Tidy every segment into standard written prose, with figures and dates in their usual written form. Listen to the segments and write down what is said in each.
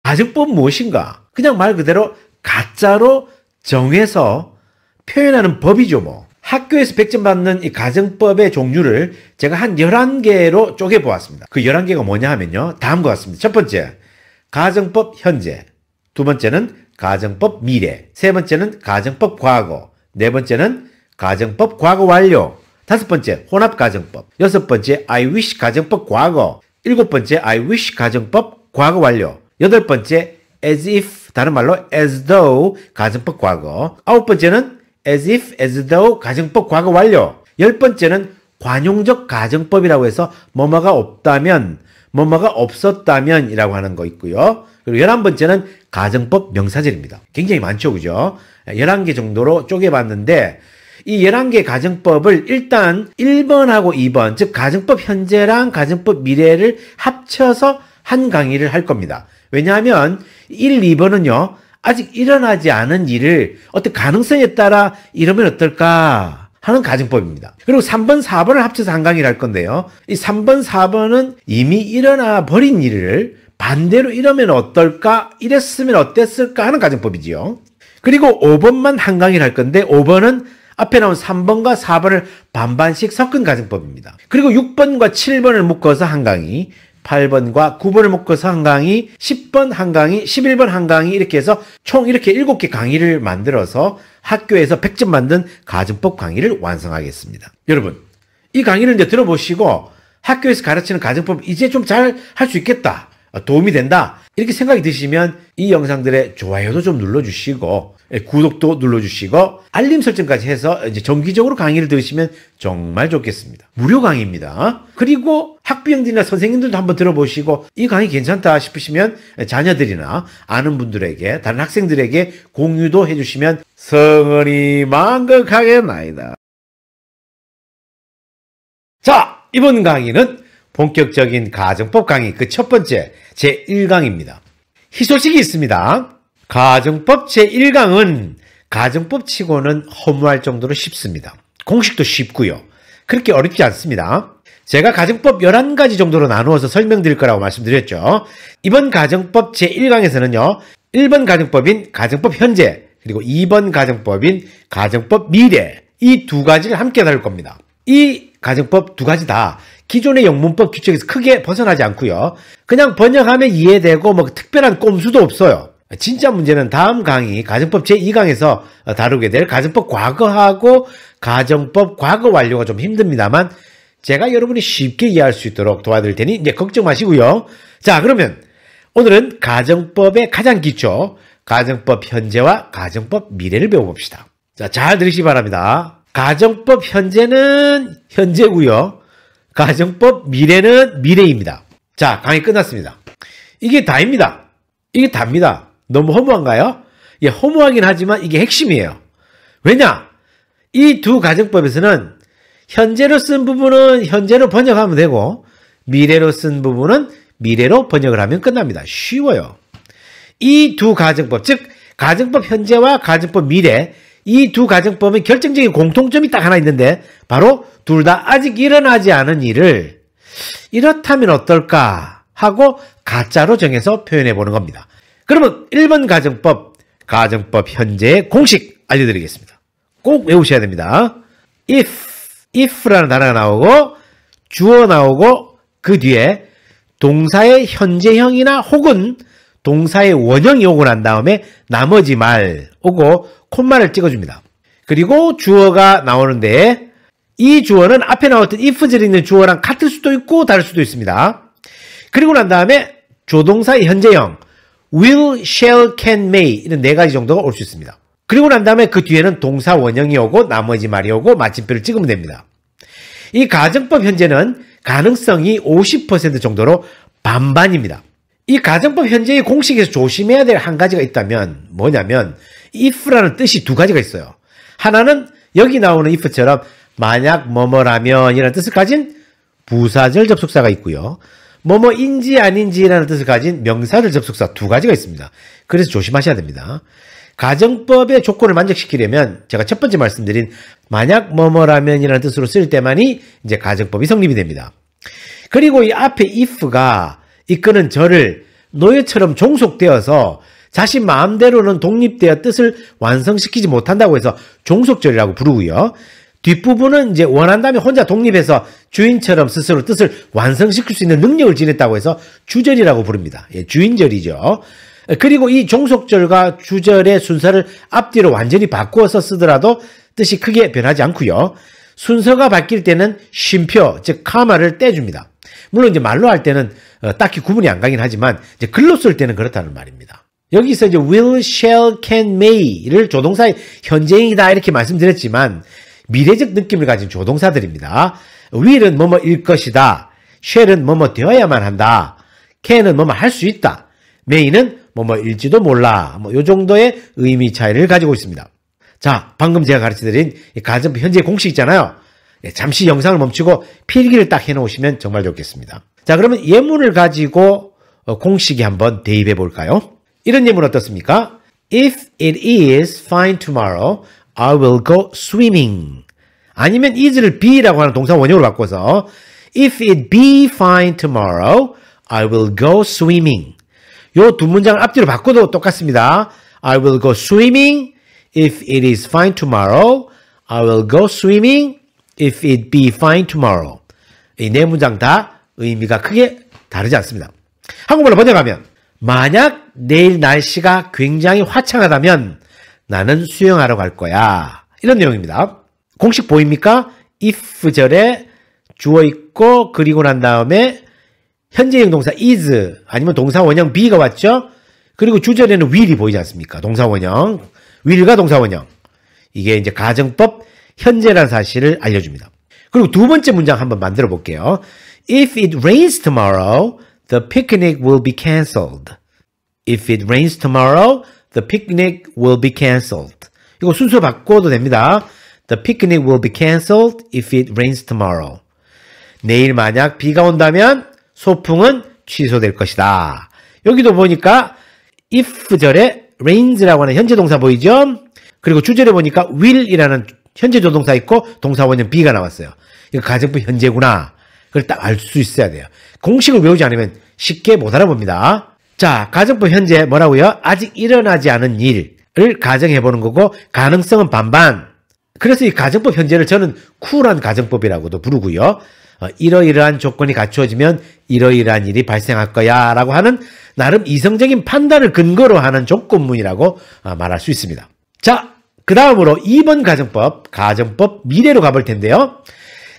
가정법 무엇인가? 그냥 말 그대로 가짜로 정해서 표현하는 법이죠, 뭐. 학교에서 100점 받는 이 가정법의 종류를 제가 한 11개로 쪼개보았습니다. 그 11개가 뭐냐 하면요. 다음과 같습니다. 첫 번째, 가정법 현재. 두 번째는 가정법 미래. 세 번째는 가정법 과거. 네 번째는 가정법 과거 완료. 다섯 번째, 혼합가정법. 여섯 번째, I wish 가정법 과거. 일곱 번째, I wish 가정법 과거 완료. 여덟 번째, as if, 다른 말로 as though 가정법 과거. 아홉 번째는 as if, as though 가정법 과거 완료. 열 번째는 관용적 가정법이라고 해서 뭐뭐가 없다면, 뭐뭐가 없었다면 이라고 하는 거 있고요. 그리고 11번째는 가정법 명사절입니다. 굉장히 많죠, 그죠? 11개 정도로 쪼개봤는데 이 11개 가정법을 일단 1번하고 2번, 즉 가정법 현재랑 가정법 미래를 합쳐서 한 강의를 할 겁니다. 왜냐하면 1, 2번은요. 아직 일어나지 않은 일을 어떤 가능성에 따라 이러면 어떨까 하는 가정법입니다. 그리고 3번, 4번을 합쳐서 한 강의를 할 건데요. 이 3번, 4번은 이미 일어나 버린 일을 반대로 이러면 어떨까, 이랬으면 어땠을까 하는 가정법이지요. 그리고 5번만 한 강의를 할 건데 5번은 앞에 나온 3번과 4번을 반반씩 섞은 가정법입니다. 그리고 6번과 7번을 묶어서 한 강의, 8번과 9번을 묶어서 한 강의, 10번 한 강의, 11번 한 강의 이렇게 해서 총 이렇게 7개 강의를 만들어서 학교에서 100점 만든 가정법 강의를 완성하겠습니다. 여러분, 이 강의를 이제 들어보시고 학교에서 가르치는 가정법 이제 좀 잘 할 수 있겠다, 도움이 된다 이렇게 생각이 드시면 이 영상들의 좋아요도 좀 눌러주시고 구독도 눌러주시고 알림 설정까지 해서 이제 정기적으로 강의를 들으시면 정말 좋겠습니다. 무료 강의입니다. 그리고 학부형들이나 선생님들도 한번 들어보시고 이 강의 괜찮다 싶으시면 자녀들이나 아는 분들에게, 다른 학생들에게 공유도 해주시면 성은이 만극하겠나이다. 자, 이번 강의는 본격적인 가정법 강의 그 첫 번째 제1강입니다. 희소식이 있습니다. 가정법 제1강은 가정법 치고는 허무할 정도로 쉽습니다. 공식도 쉽고요. 그렇게 어렵지 않습니다. 제가 가정법 11가지 정도로 나누어서 설명드릴 거라고 말씀드렸죠. 이번 가정법 제1강에서는요. 1번 가정법인 가정법 현재, 그리고 2번 가정법인 가정법 미래, 이 두 가지를 함께 다룰 겁니다. 이 가정법 두 가지 다 기존의 영문법 규칙에서 크게 벗어나지 않고요. 그냥 번역하면 이해되고 뭐 특별한 꼼수도 없어요. 진짜 문제는 다음 강의 가정법 제2강에서 다루게 될 가정법 과거하고 가정법 과거 완료가 좀 힘듭니다만 제가 여러분이 쉽게 이해할 수 있도록 도와드릴 테니 이제 걱정 마시고요. 자, 그러면 오늘은 가정법의 가장 기초 가정법 현재와 가정법 미래를 배워봅시다. 자, 잘 들으시기 바랍니다. 가정법 현재는 현재고요. 가정법 미래는 미래입니다. 자, 강의 끝났습니다. 이게 다입니다. 이게 답니다. 너무 허무한가요? 예, 허무하긴 하지만 이게 핵심이에요. 왜냐? 이 두 가정법에서는 현재로 쓴 부분은 현재로 번역하면 되고 미래로 쓴 부분은 미래로 번역을 하면 끝납니다. 쉬워요. 이 두 가정법, 즉 가정법 현재와 가정법 미래, 이 두 가정법은 결정적인 공통점이 딱 하나 있는데 바로 둘 다 아직 일어나지 않은 일을 이렇다면 어떨까 하고 가짜로 정해서 표현해 보는 겁니다. 그러면 1번 가정법 현재의 공식 알려드리겠습니다. 꼭 외우셔야 됩니다. if라는 단어가 나오고 주어 나오고 그 뒤에 동사의 현재형이나 혹은 동사의 원형이 오고 난 다음에 나머지 말 오고 콤마를 찍어줍니다. 그리고 주어가 나오는데 이 주어는 앞에 나왔던 if절에 있는 주어랑 같을 수도 있고 다를 수도 있습니다. 그리고 난 다음에 조동사의 현재형 will, shall, can, may 이런 네 가지 정도가 올 수 있습니다. 그리고 난 다음에 그 뒤에는 동사 원형이 오고 나머지 말이 오고 마침표를 찍으면 됩니다. 이 가정법 현재는 가능성이 50% 정도로 반반입니다. 이 가정법 현재의 공식에서 조심해야 될 한 가지가 있다면 뭐냐면 if라는 뜻이 두 가지가 있어요. 하나는 여기 나오는 if처럼 만약 뭐뭐라면 이라는 뜻을 가진 부사절 접속사가 있고요. 뭐뭐인지 아닌지라는 뜻을 가진 명사절 접속사 두 가지가 있습니다. 그래서 조심하셔야 됩니다. 가정법의 조건을 만족시키려면 제가 첫 번째 말씀드린 만약 뭐뭐라면 이라는 뜻으로 쓸 때만이 이제 가정법이 성립이 됩니다. 그리고 이 앞에 if가 이끄는 절을 노예처럼 종속되어서 자신 마음대로는 독립되어 뜻을 완성시키지 못한다고 해서 종속절이라고 부르고요. 뒷부분은 이제 원한다면 혼자 독립해서 주인처럼 스스로 뜻을 완성시킬 수 있는 능력을 지녔다고 해서 주절이라고 부릅니다. 예, 주인절이죠. 그리고 이 종속절과 주절의 순서를 앞뒤로 완전히 바꾸어서 쓰더라도 뜻이 크게 변하지 않고요. 순서가 바뀔 때는 쉼표, 즉 카마를 떼줍니다. 물론 이제 말로 할 때는 딱히 구분이 안 가긴 하지만 이제 글로 쓸 때는 그렇다는 말입니다. 여기서 이제 will, shall, can, may를 조동사의 현재형이다 이렇게 말씀드렸지만 미래적 느낌을 가진 조동사들입니다. will은 뭐뭐일 것이다. shall은 뭐뭐 되어야만 한다. can은 뭐뭐 할 수 있다. may는 뭐뭐일지도 몰라. 뭐 요 정도의 의미 차이를 가지고 있습니다. 자, 방금 제가 가르쳐드린 가정법 현재 공식 있잖아요. 잠시 영상을 멈추고 필기를 딱 해놓으시면 정말 좋겠습니다. 자, 그러면 예문을 가지고 공식에 한번 대입해 볼까요? 이런 예문 어떻습니까? If it is fine tomorrow, I will go swimming. 아니면 is를 be라고 하는 동사 원형으로 바꿔서 If it be fine tomorrow, I will go swimming. 요 두 문장을 앞뒤로 바꿔도 똑같습니다. I will go swimming. If it is fine tomorrow, I will go swimming. If it be fine tomorrow. 이 네 문장 다 의미가 크게 다르지 않습니다. 한국말로 번역하면 만약 내일 날씨가 굉장히 화창하다면 나는 수영하러 갈 거야. 이런 내용입니다. 공식 보입니까? if절에 주어 있고 그리고 난 다음에 현재형 동사 is 아니면 동사 원형 be가 왔죠? 그리고 주절에는 will이 보이지 않습니까? 동사 원형. will과 동사 원형. 이게 이제 가정법 현재라는 사실을 알려줍니다. 그리고 두 번째 문장 한번 만들어 볼게요. If it rains tomorrow, the picnic will be cancelled. If it rains tomorrow, the picnic will be cancelled. 이거 순서 바꿔도 됩니다. The picnic will be cancelled if it rains tomorrow. 내일 만약 비가 온다면 소풍은 취소될 것이다. 여기도 보니까 if절에 rains라고 하는 현재 동사 보이죠? 그리고 주절에 보니까 will이라는 현재 조동사 있고 동사 원형 be가 나왔어요. 이거 가정법 현재구나. 그걸 딱 알 수 있어야 돼요. 공식을 외우지 않으면 쉽게 못 알아봅니다. 자, 가정법 현재 뭐라고요? 아직 일어나지 않은 일을 가정해보는 거고 가능성은 반반. 그래서 이 가정법 현재를 저는 쿨한 가정법이라고도 부르고요. 이러이러한 조건이 갖추어지면 이러이러한 일이 발생할 거야 라고 하는 나름 이성적인 판단을 근거로 하는 조건문이라고 말할 수 있습니다. 자, 그 다음으로 2번 가정법 미래로 가볼 텐데요.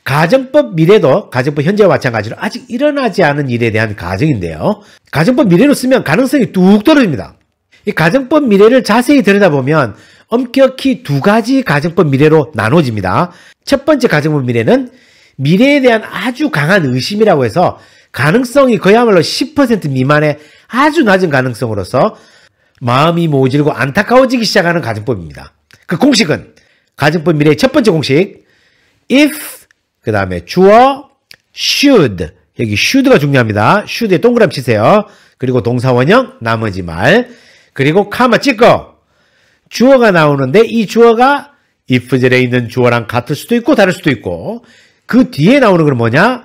가정법 미래도 가정법 현재와 마찬가지로 아직 일어나지 않은 일에 대한 가정인데요. 가정법 미래로 쓰면 가능성이 뚝 떨어집니다. 이 가정법 미래를 자세히 들여다보면 엄격히 두 가지 가정법 미래로 나눠집니다. 첫 번째 가정법 미래는 미래에 대한 아주 강한 의심이라고 해서 가능성이 그야말로 10% 미만의 아주 낮은 가능성으로서 마음이 모질고 안타까워지기 시작하는 가정법입니다. 그 공식은 가정법 미래의 첫 번째 공식 if 그 다음에 주어 should 여기 should가 중요합니다. should에 동그라미 치세요. 그리고 동사 원형 나머지 말 그리고 카마 찍고 주어가 나오는데 이 주어가 if절에 있는 주어랑 같을 수도 있고 다를 수도 있고 그 뒤에 나오는 건 뭐냐?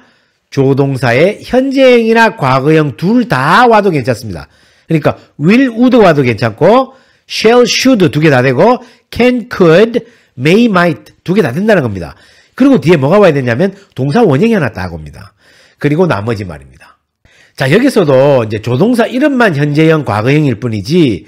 조동사의 현재형이나 과거형 둘 다 와도 괜찮습니다. 그러니까 will, would 와도 괜찮고 shall, should 두 개 다 되고 can, could, may, might 두 개 다 된다는 겁니다. 그리고 뒤에 뭐가 와야 되냐면 동사 원형이 하나 딱 옵니다. 그리고 나머지 말입니다. 자, 여기서도 이제 조동사 이름만 현재형, 과거형일 뿐이지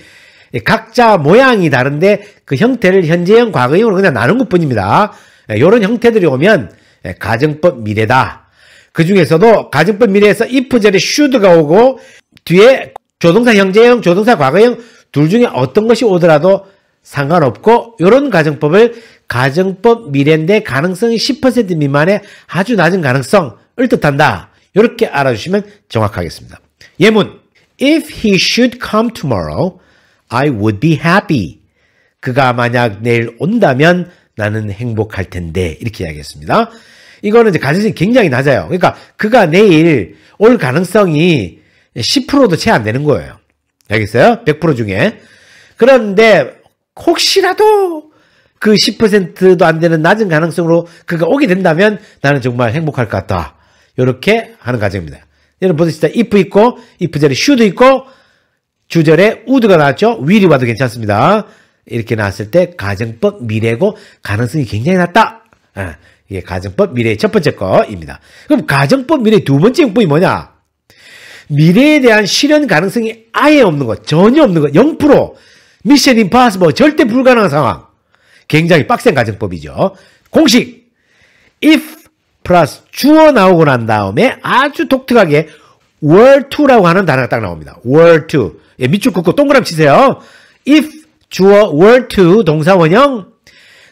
각자 모양이 다른데 그 형태를 현재형, 과거형으로 그냥 나눈 것 뿐입니다. 이런 형태들이 오면 가정법 미래다. 그 중에서도 가정법 미래에서 if절에 should가 오고 뒤에 조동사 현재형, 조동사 과거형 둘 중에 어떤 것이 오더라도 상관없고 이런 가정법을 가정법 미래인데 가능성이 10% 미만의 아주 낮은 가능성을 뜻한다. 이렇게 알아주시면 정확하겠습니다. 예문 If he should come tomorrow, I would be happy. 그가 만약 내일 온다면 나는 행복할 텐데 이렇게 이야기했습니다. 이거는 이제 가능성이 굉장히 낮아요. 그러니까 그가 내일 올 가능성이 10%도 채 안 되는 거예요. 알겠어요? 100% 중에. 그런데 혹시라도 그 10%도 안 되는 낮은 가능성으로 그가 오게 된다면 나는 정말 행복할 것 같다. 이렇게 하는 가정입니다. 여러분 보시다 if 있고 if절에 should 있고 주절에 would가 나왔죠? will이 와도 괜찮습니다. 이렇게 나왔을 때 가정법 미래고 가능성이 굉장히 낮다. 이게 가정법 미래의 첫 번째 거입니다. 그럼 가정법 미래의 두 번째 용법이 뭐냐? 미래에 대한 실현 가능성이 아예 없는 것, 전혀 없는 것, 0%. 미션 임파서블, 절대 불가능한 상황. 굉장히 빡센 가정법이죠. 공식. if 플러스 주어 나오고 난 다음에 아주 독특하게 were to라고 하는 단어가 딱 나옵니다. were to. 예, 밑줄 긋고 동그라미 치세요. if 주어 were to 동사 원형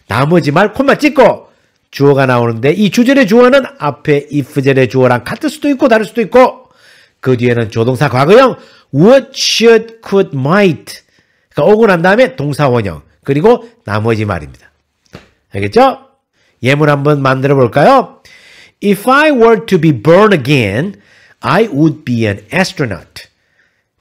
나머지 말 콤마 찍고 주어가 나오는데 이 주절의 주어는 앞에 if절의 주어랑 같을 수도 있고 다를 수도 있고 그 뒤에는 조동사 과거형 would, should, could, might 그러니까 오고 난 다음에 동사 원형 그리고 나머지 말입니다. 알겠죠? 예문 한번 만들어 볼까요? If I were to be born again, I would be an astronaut.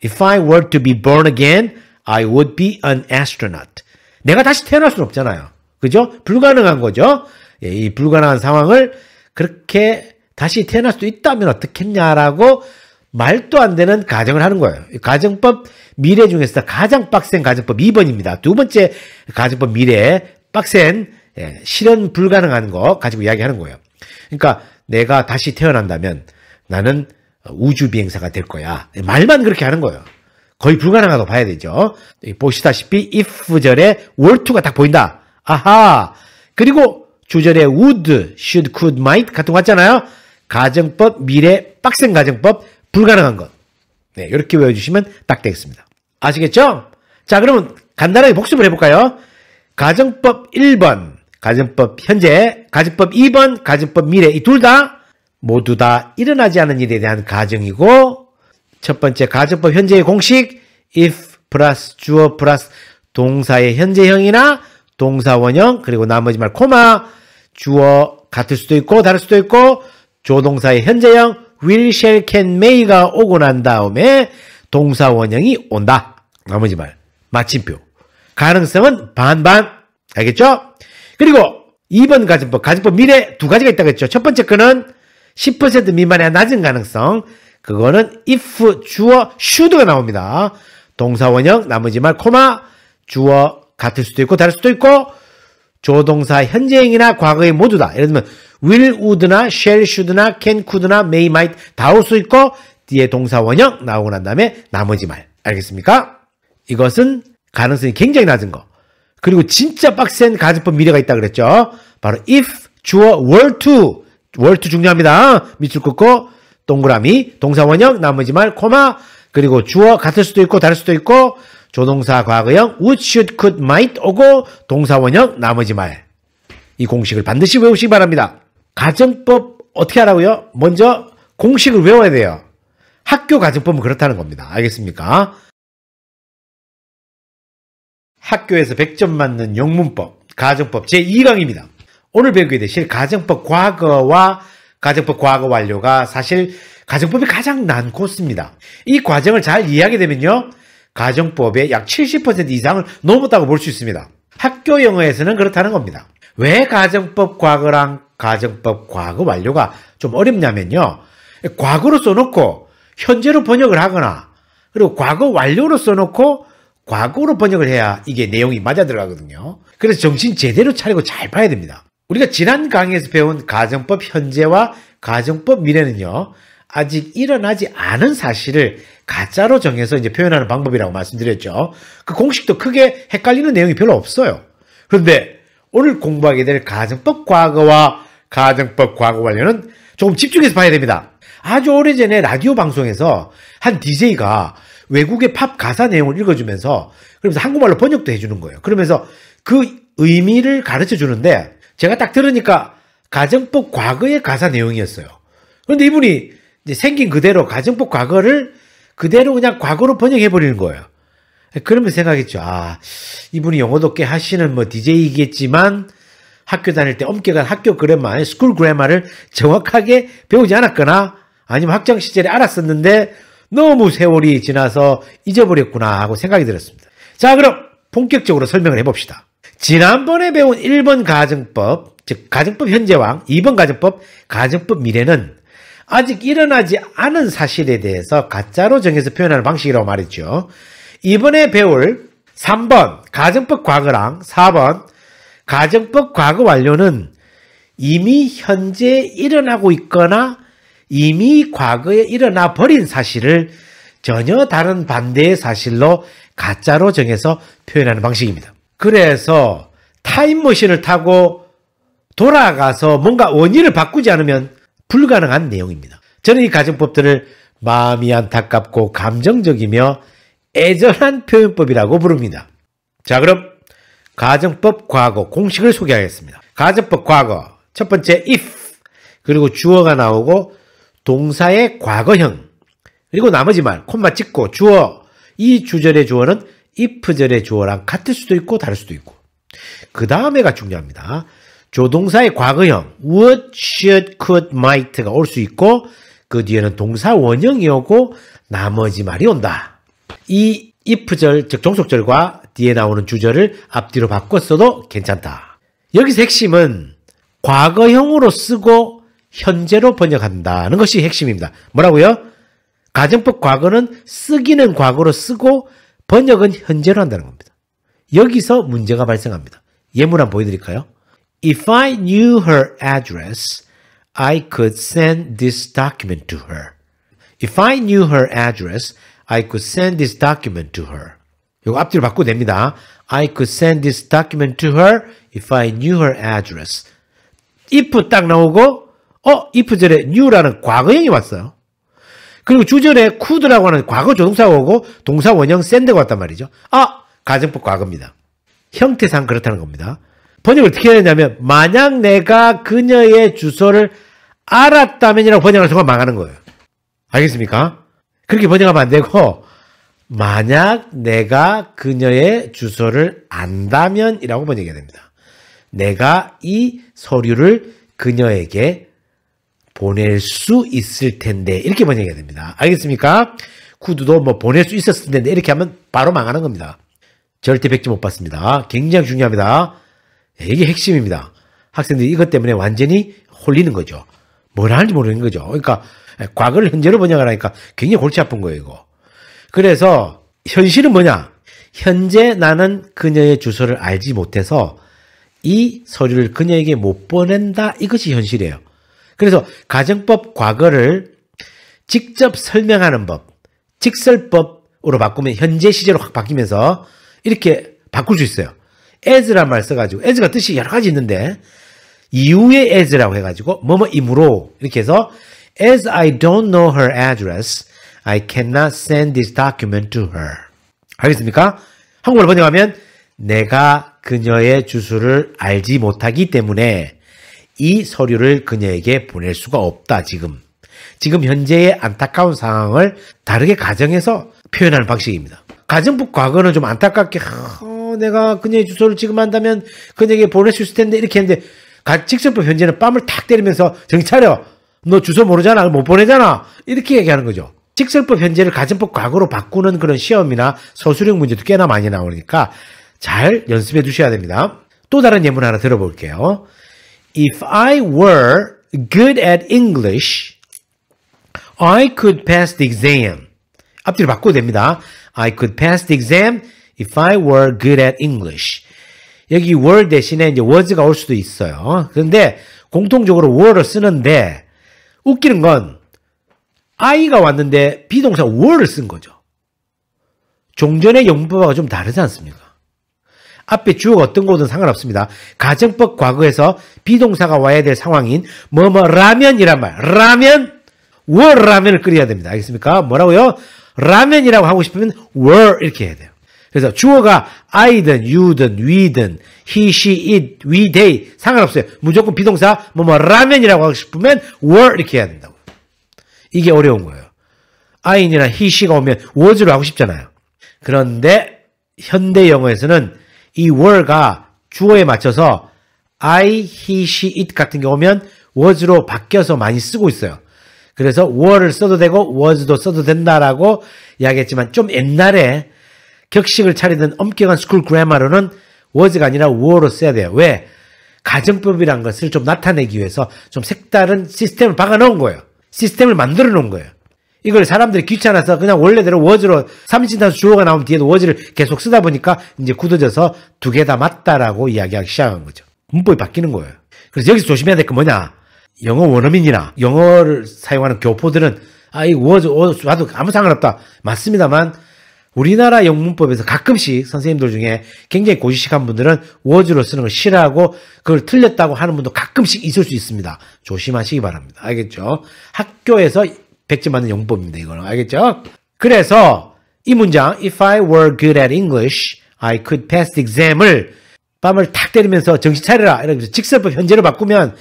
If I were to be born again, I would be an astronaut. 내가 다시 태어날 수는 없잖아요. 그죠? 불가능한 거죠? 예, 이 불가능한 상황을 그렇게 다시 태어날 수도 있다면 어떻겠냐라고 말도 안 되는 가정을 하는 거예요. 가정법 미래 중에서 가장 빡센 가정법 2번입니다. 두 번째 가정법 미래 빡센 실현 불가능한 거 가지고 이야기하는 거예요. 그러니까 내가 다시 태어난다면 나는 우주 비행사가 될 거야. 말만 그렇게 하는 거예요. 거의 불가능하다고 봐야 되죠. 보시다시피 if절에 were to가 딱 보인다. 아하. 그리고 주절에 would, should, could, might 같은 거 같잖아요. 가정법 미래 빡센 가정법 불가능한 것. 네, 이렇게 외워주시면 딱 되겠습니다. 아시겠죠? 자, 그러면 간단하게 복습을 해볼까요? 가정법 1번, 가정법 현재, 가정법 2번, 가정법 미래 이 둘 다 모두 다 일어나지 않은 일에 대한 가정이고 첫 번째 가정법 현재의 공식 if 플러스 주어 플러스 동사의 현재형이나 동사 원형 그리고 나머지 말 코마 주어 같을 수도 있고 다를 수도 있고 조동사의 현재형 will, shall, can, may가 오고 난 다음에 동사 원형이 온다. 나머지 말 마침표. 가능성은 반반. 알겠죠? 그리고 2번 가정법 미래 두 가지가 있다고 했죠. 첫 번째 거는 10% 미만의 낮은 가능성. 그거는 if 주어 should가 나옵니다. 동사 원형 나머지 말 코마 주어 같을 수도 있고 다를 수도 있고 조동사 현재형이나 과거의 모두다. 예를 들면 will, would나 shall, should나 can, could나 may, might 다 올 수 있고 뒤에 동사 원형 나오고 난 다음에 나머지 말. 알겠습니까? 이것은 가능성이 굉장히 낮은 거. 그리고 진짜 빡센 가정법 미래가 있다 그랬죠. 바로 if 주어 were to 중요합니다. 밑줄 긋고 동그라미 동사 원형 나머지 말 코마 그리고 주어 같을 수도 있고 다를 수도 있고 조동사 과거형 would, should, could, might 오고 동사 원형 나머지 말. 이 공식을 반드시 외우시기 바랍니다. 가정법 어떻게 하라고요? 먼저 공식을 외워야 돼요. 학교 가정법은 그렇다는 겁니다. 알겠습니까? 학교에서 100점 맞는 영문법 가정법 제2강입니다. 오늘 배우게 되실 가정법 과거와 가정법 과거 완료가 사실 가정법이 가장 난 코스입니다. 이 과정을 잘 이해하게 되면요. 가정법의 약 70% 이상을 넘었다고 볼 수 있습니다. 학교 영어에서는 그렇다는 겁니다. 왜 가정법 과거랑 가정법 과거 완료가 좀 어렵냐면요. 과거로 써놓고 현재로 번역을 하거나 그리고 과거 완료로 써놓고 과거로 번역을 해야 이게 내용이 맞아 들어가거든요. 그래서 정신 제대로 차리고 잘 봐야 됩니다. 우리가 지난 강의에서 배운 가정법 현재와 가정법 미래는요. 아직 일어나지 않은 사실을 가짜로 정해서 이제 표현하는 방법이라고 말씀드렸죠. 그 공식도 크게 헷갈리는 내용이 별로 없어요. 그런데 오늘 공부하게 될 가정법 과거와 가정법 과거 완료는 조금 집중해서 봐야 됩니다. 아주 오래전에 라디오 방송에서 한 DJ가 외국의 팝 가사 내용을 읽어주면서 그러면서 한국말로 번역도 해주는 거예요. 그러면서 그 의미를 가르쳐 주는데 제가 딱 들으니까 가정법 과거의 가사 내용이었어요. 그런데 이분이 이제 생긴 그대로 가정법 과거를 그대로 그냥 과거로 번역해버리는 거예요. 그러면서 생각했죠. 아, 이분이 영어도 꽤 하시는 뭐 DJ이겠지만 학교 다닐 때 엄격한 학교 그래마, 스쿨 그래마를 정확하게 배우지 않았거나 아니면 학창 시절에 알았었는데 너무 세월이 지나서 잊어버렸구나 하고 생각이 들었습니다. 자, 그럼 본격적으로 설명을 해봅시다. 지난번에 배운 1번 가정법, 즉 가정법 현재왕, 2번 가정법, 가정법 미래는 아직 일어나지 않은 사실에 대해서 가짜로 정해서 표현하는 방식이라고 말했죠. 이번에 배울 3번 가정법 과거랑 4번 가정법 과거 완료는 이미 현재 일어나고 있거나 이미 과거에 일어나 버린 사실을 전혀 다른 반대의 사실로 가짜로 정해서 표현하는 방식입니다. 그래서 타임머신을 타고 돌아가서 뭔가 원인을 바꾸지 않으면 불가능한 내용입니다. 저는 이 가정법들을 마음이 안타깝고 감정적이며 애절한 표현법이라고 부릅니다. 자, 그럼 가정법 과거 공식을 소개하겠습니다. 가정법 과거 첫 번째 if 그리고 주어가 나오고 동사의 과거형 그리고 나머지 말 콤마 찍고 주어 이 주절의 주어는 if절의 주어랑 같을 수도 있고 다를 수도 있고 그 다음에가 중요합니다. 조동사의 과거형 would, should, could, might가 올 수 있고 그 뒤에는 동사 원형이 오고 나머지 말이 온다. 이 if절 즉 종속절과 뒤에 나오는 주절을 앞뒤로 바꿨어도 괜찮다. 여기서 핵심은 과거형으로 쓰고 현재로 번역한다는 것이 핵심입니다. 뭐라고요? 가정법 과거는 쓰기는 과거로 쓰고 번역은 현재로 한다는 겁니다. 여기서 문제가 발생합니다. 예문 한번 보여드릴까요? If I knew her address, I could send this document to her. If I knew her address, I could send this document to her. 이거 앞뒤로 바꾸면 됩니다. I could send this document to her if I knew her address. if 딱 나오고 if 절에 knew라는 과거형이 왔어요. 그리고 주절에 could라고 하는 과거 조동사가 오고 동사 원형 send가 왔단 말이죠. 가정법 과거입니다. 형태상 그렇다는 겁니다. 번역을 어떻게 해야 되냐면 만약 내가 그녀의 주소를 알았다면이라고 번역할 순간 망하는 거예요. 알겠습니까? 그렇게 번역하면 안 되고 만약 내가 그녀의 주소를 안다면이라고 번역해야 됩니다. 내가 이 서류를 그녀에게 보낼 수 있을 텐데 이렇게 번역해야 됩니다. 알겠습니까? 쿠드도 뭐 보낼 수 있었을 텐데 이렇게 하면 바로 망하는 겁니다. 절대 100점 못 받습니다. 굉장히 중요합니다. 이게 핵심입니다. 학생들이 이것 때문에 완전히 홀리는 거죠. 뭘 하는지 모르는 거죠. 그러니까 과거를 현재로 번역하라니까 굉장히 골치 아픈 거예요, 이거. 그래서 현실은 뭐냐? 현재 나는 그녀의 주소를 알지 못해서 이 서류를 그녀에게 못 보낸다. 이것이 현실이에요. 그래서 가정법 과거를 직접 설명하는 법, 직설법으로 바꾸면 현재 시제로 확 바뀌면서 이렇게 바꿀 수 있어요. as란 말 써가지고 as가 뜻이 여러 가지 있는데 이후에 as라고 해가지고 뭐뭐이므로 이렇게 해서 as I don't know her address, I cannot send this document to her. 알겠습니까? 한국어로 번역하면 내가 그녀의 주소를 알지 못하기 때문에 이 서류를 그녀에게 보낼 수가 없다. 지금 현재의 안타까운 상황을 다르게 가정해서 표현하는 방식입니다. 가정법 과거는 좀 안타깝게 내가 그녀의 주소를 지금 한다면 그녀에게 보낼 수 있을 텐데 이렇게 했는데 직설법 현재는 뺨을 탁 때리면서 정신 차려. 너 주소 모르잖아. 못 보내잖아. 이렇게 얘기하는 거죠. 직설법 현재를 가정법 과거로 바꾸는 그런 시험이나 서술형 문제도 꽤나 많이 나오니까 잘 연습해 두셔야 됩니다. 또 다른 예문 하나 들어볼게요. If I were good at English, I could pass the exam. 앞뒤로 바꿔도 됩니다. I could pass the exam if I were good at English. 여기 were 대신에 이제 was가 올 수도 있어요. 그런데 공통적으로 were를 쓰는데 웃기는 건 I가 왔는데 비동사 were를 쓴 거죠. 종전의 용법하고 좀 다르지 않습니까? 앞에 주어가 어떤 거든 상관없습니다. 가정법 과거에서 비동사가 와야 될 상황인 라면이란 말. were 라면을 끓여야 됩니다. 알겠습니까? 뭐라고요? 라면이라고 하고 싶으면 were 이렇게 해야 돼요. 그래서 주어가 I든 you든 we든 he, she, it, we, they 상관없어요. 무조건 비동사 라면이라고 하고 싶으면 were 이렇게 해야 된다고요. 이게 어려운 거예요. I나 he, she가 오면 was로 하고 싶잖아요. 그런데 현대 영어에서는 이 were가 주어에 맞춰서 I, he, she, it 같은 게 오면 was로 바뀌어서 많이 쓰고 있어요. 그래서 were를 써도 되고 was도 써도 된다라고 이야기했지만 좀 옛날에 격식을 차리던 엄격한 스쿨 그래머로는 was가 아니라 were로 써야 돼요. 왜? 가정법이란 것을 좀 나타내기 위해서 좀 색다른 시스템을 박아 놓은 거예요. 시스템을 만들어 놓은 거예요. 이걸 사람들이 귀찮아서 그냥 원래대로 was로 3인칭 주어가 나오면 뒤에도 was를 계속 쓰다 보니까 이제 굳어져서 두 개 다 맞다라고 이야기하기 시작한 거죠. 문법이 바뀌는 거예요. 그래서 여기서 조심해야 될 게 뭐냐? 영어 원어민이나 영어를 사용하는 교포들은 이 was 와도 아무 상관없다. 맞습니다만 우리나라 영문법에서 가끔씩 선생님들 중에 굉장히 고지식한 분들은 was로 쓰는 걸 싫어하고 그걸 틀렸다고 하는 분도 가끔씩 있을 수 있습니다. 조심하시기 바랍니다. 알겠죠? 학교에서 100점 맞는 영문법입니다. 이거는. 알겠죠? 그래서 이 문장 If I were good at English, I could pass the exam을 뺨을 탁 때리면서 정신 차려라. 이렇게 직설법 현재로 바꾸면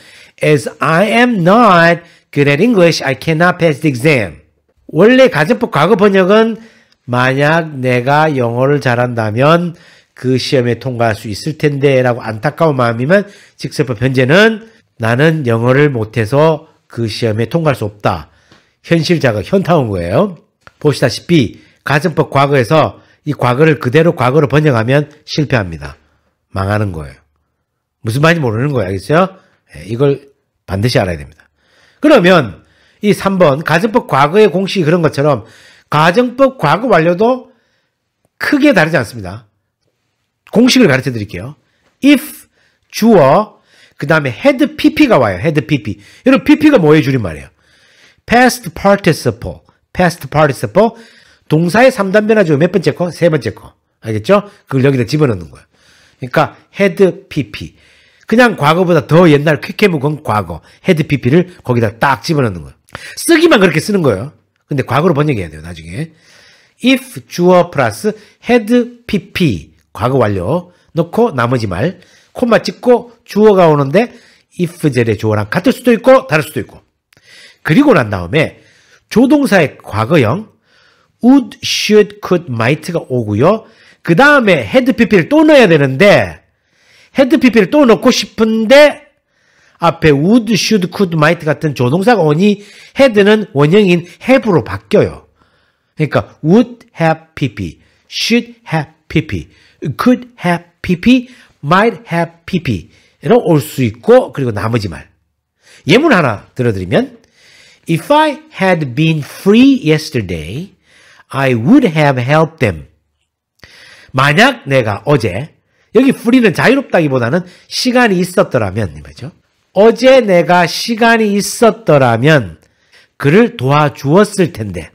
As I am not good at English, I cannot pass the exam. 원래 가정법 과거 번역은 만약 내가 영어를 잘한다면 그 시험에 통과할 수 있을 텐데 라고 안타까운 마음이면 직설법 현재는 나는 영어를 못해서 그 시험에 통과할 수 없다. 현실자가 현타온 거예요. 보시다시피 가정법 과거에서 이 과거를 그대로 과거로 번역하면 실패합니다. 망하는 거예요. 무슨 말인지 모르는 거예요. 알겠어요? 이걸 반드시 알아야 됩니다. 그러면 이 3번 가정법 과거의 공식이 그런 것처럼 가정법 과거 완료도 크게 다르지 않습니다. 공식을 가르쳐 드릴게요. if 주어 그 다음에 had pp가 와요. had pp. 여러분 pp가 뭐의 줄임말이에요? past participle. past participle 동사의 3단 변화죠. 몇 번째 거? 세 번째 거. 알겠죠? 그걸 여기다 집어넣는 거예요. 그러니까 had pp. 그냥 과거보다 더 옛날 quick 묵은 과거. had pp를 거기다 딱 집어넣는 거예요. 쓰기만 그렇게 쓰는 거예요. 근데 과거로 번역해야 돼요. 나중에. if 주어 플러스 had pp 과거 완료 넣고 나머지 말 콤마 찍고 주어가 오는데 if 젤의 주어랑 같을 수도 있고 다를 수도 있고 그리고 난 다음에 조동사의 과거형 would, should, could, might가 오고요. 그 다음에 had pp를 또 넣어야 되는데 had pp를 또 넣고 싶은데 앞에 would, should, could, might 같은 조동사가 오니 had는 원형인 have로 바뀌어요. 그러니까 would have pp, should have pp, could have pp, might have pp로 올 수 있고 그리고 나머지 말. 예문 하나 들어드리면 If I had been free yesterday, I would have helped them. 만약 내가 어제 여기 free는 자유롭다기보다는 시간이 있었더라면 이거죠. 어제 내가 시간이 있었더라면 그를 도와주었을 텐데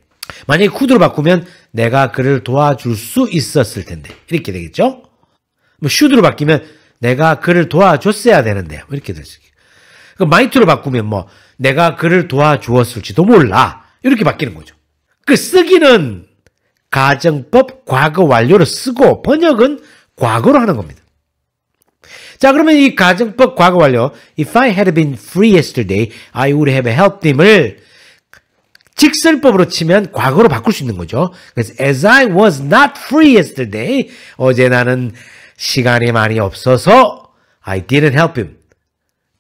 만약에 could로 바꾸면 내가 그를 도와줄 수 있었을 텐데 이렇게 되겠죠. 뭐 should로 바뀌면 내가 그를 도와줬어야 되는데 이렇게 될 수 있고 might로 바꾸면 뭐 내가 그를 도와주었을지도 몰라 이렇게 바뀌는 거죠. 그 쓰기는 가정법 과거 완료로 쓰고 번역은 과거로 하는 겁니다. 자, 그러면 이 가정법 과거 완료 If I had been free yesterday, I would have helped him을 직설법으로 치면 과거로 바꿀 수 있는 거죠. 그래서 As I was not free yesterday, 어제 나는 시간이 많이 없어서 I didn't help him.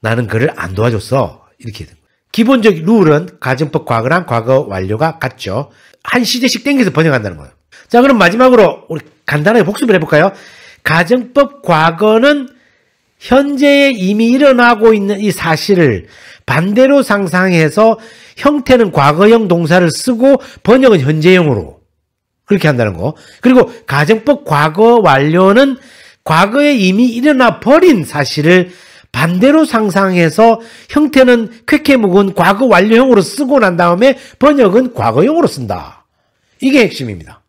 나는 그를 안 도와줬어. 이렇게 된 거예요. 기본적 룰은 가정법 과거랑 과거 완료가 같죠. 한 시제씩 땡겨서 번역한다는 거예요. 자, 그럼 마지막으로 우리 간단하게 복습을 해볼까요? 가정법 과거는 현재에 이미 일어나고 있는 이 사실을 반대로 상상해서 형태는 과거형 동사를 쓰고 번역은 현재형으로 그렇게 한다는 거. 그리고 가정법 과거 완료는 과거에 이미 일어나 버린 사실을 반대로 상상해서 형태는 쾌쾌 묵은 과거 완료형으로 쓰고 난 다음에 번역은 과거형으로 쓴다. 이게 핵심입니다.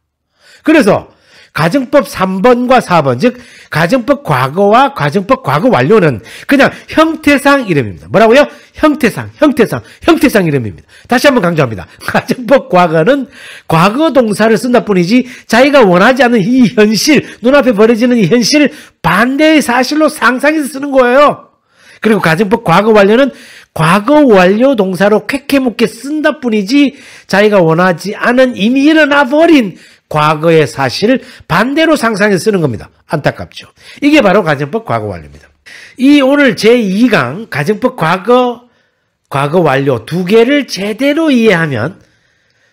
그래서 가정법 3번과 4번, 즉 가정법 과거와 가정법 과거 완료는 그냥 형태상 이름입니다. 뭐라고요? 형태상 이름입니다. 다시 한번 강조합니다. 가정법 과거는 과거 동사를 쓴다 뿐이지 자기가 원하지 않는 이 현실, 눈앞에 벌어지는 이 현실을 반대의 사실로 상상해서 쓰는 거예요. 그리고 가정법 과거 완료는 과거 완료 동사로 쾌쾌 묵게 쓴다 뿐이지 자기가 원하지 않은 이미 일어나 버린 과거의 사실을 반대로 상상해서 쓰는 겁니다. 안타깝죠. 이게 바로 가정법 과거 완료입니다. 이 오늘 제2강 가정법 과거 완료 두 개를 제대로 이해하면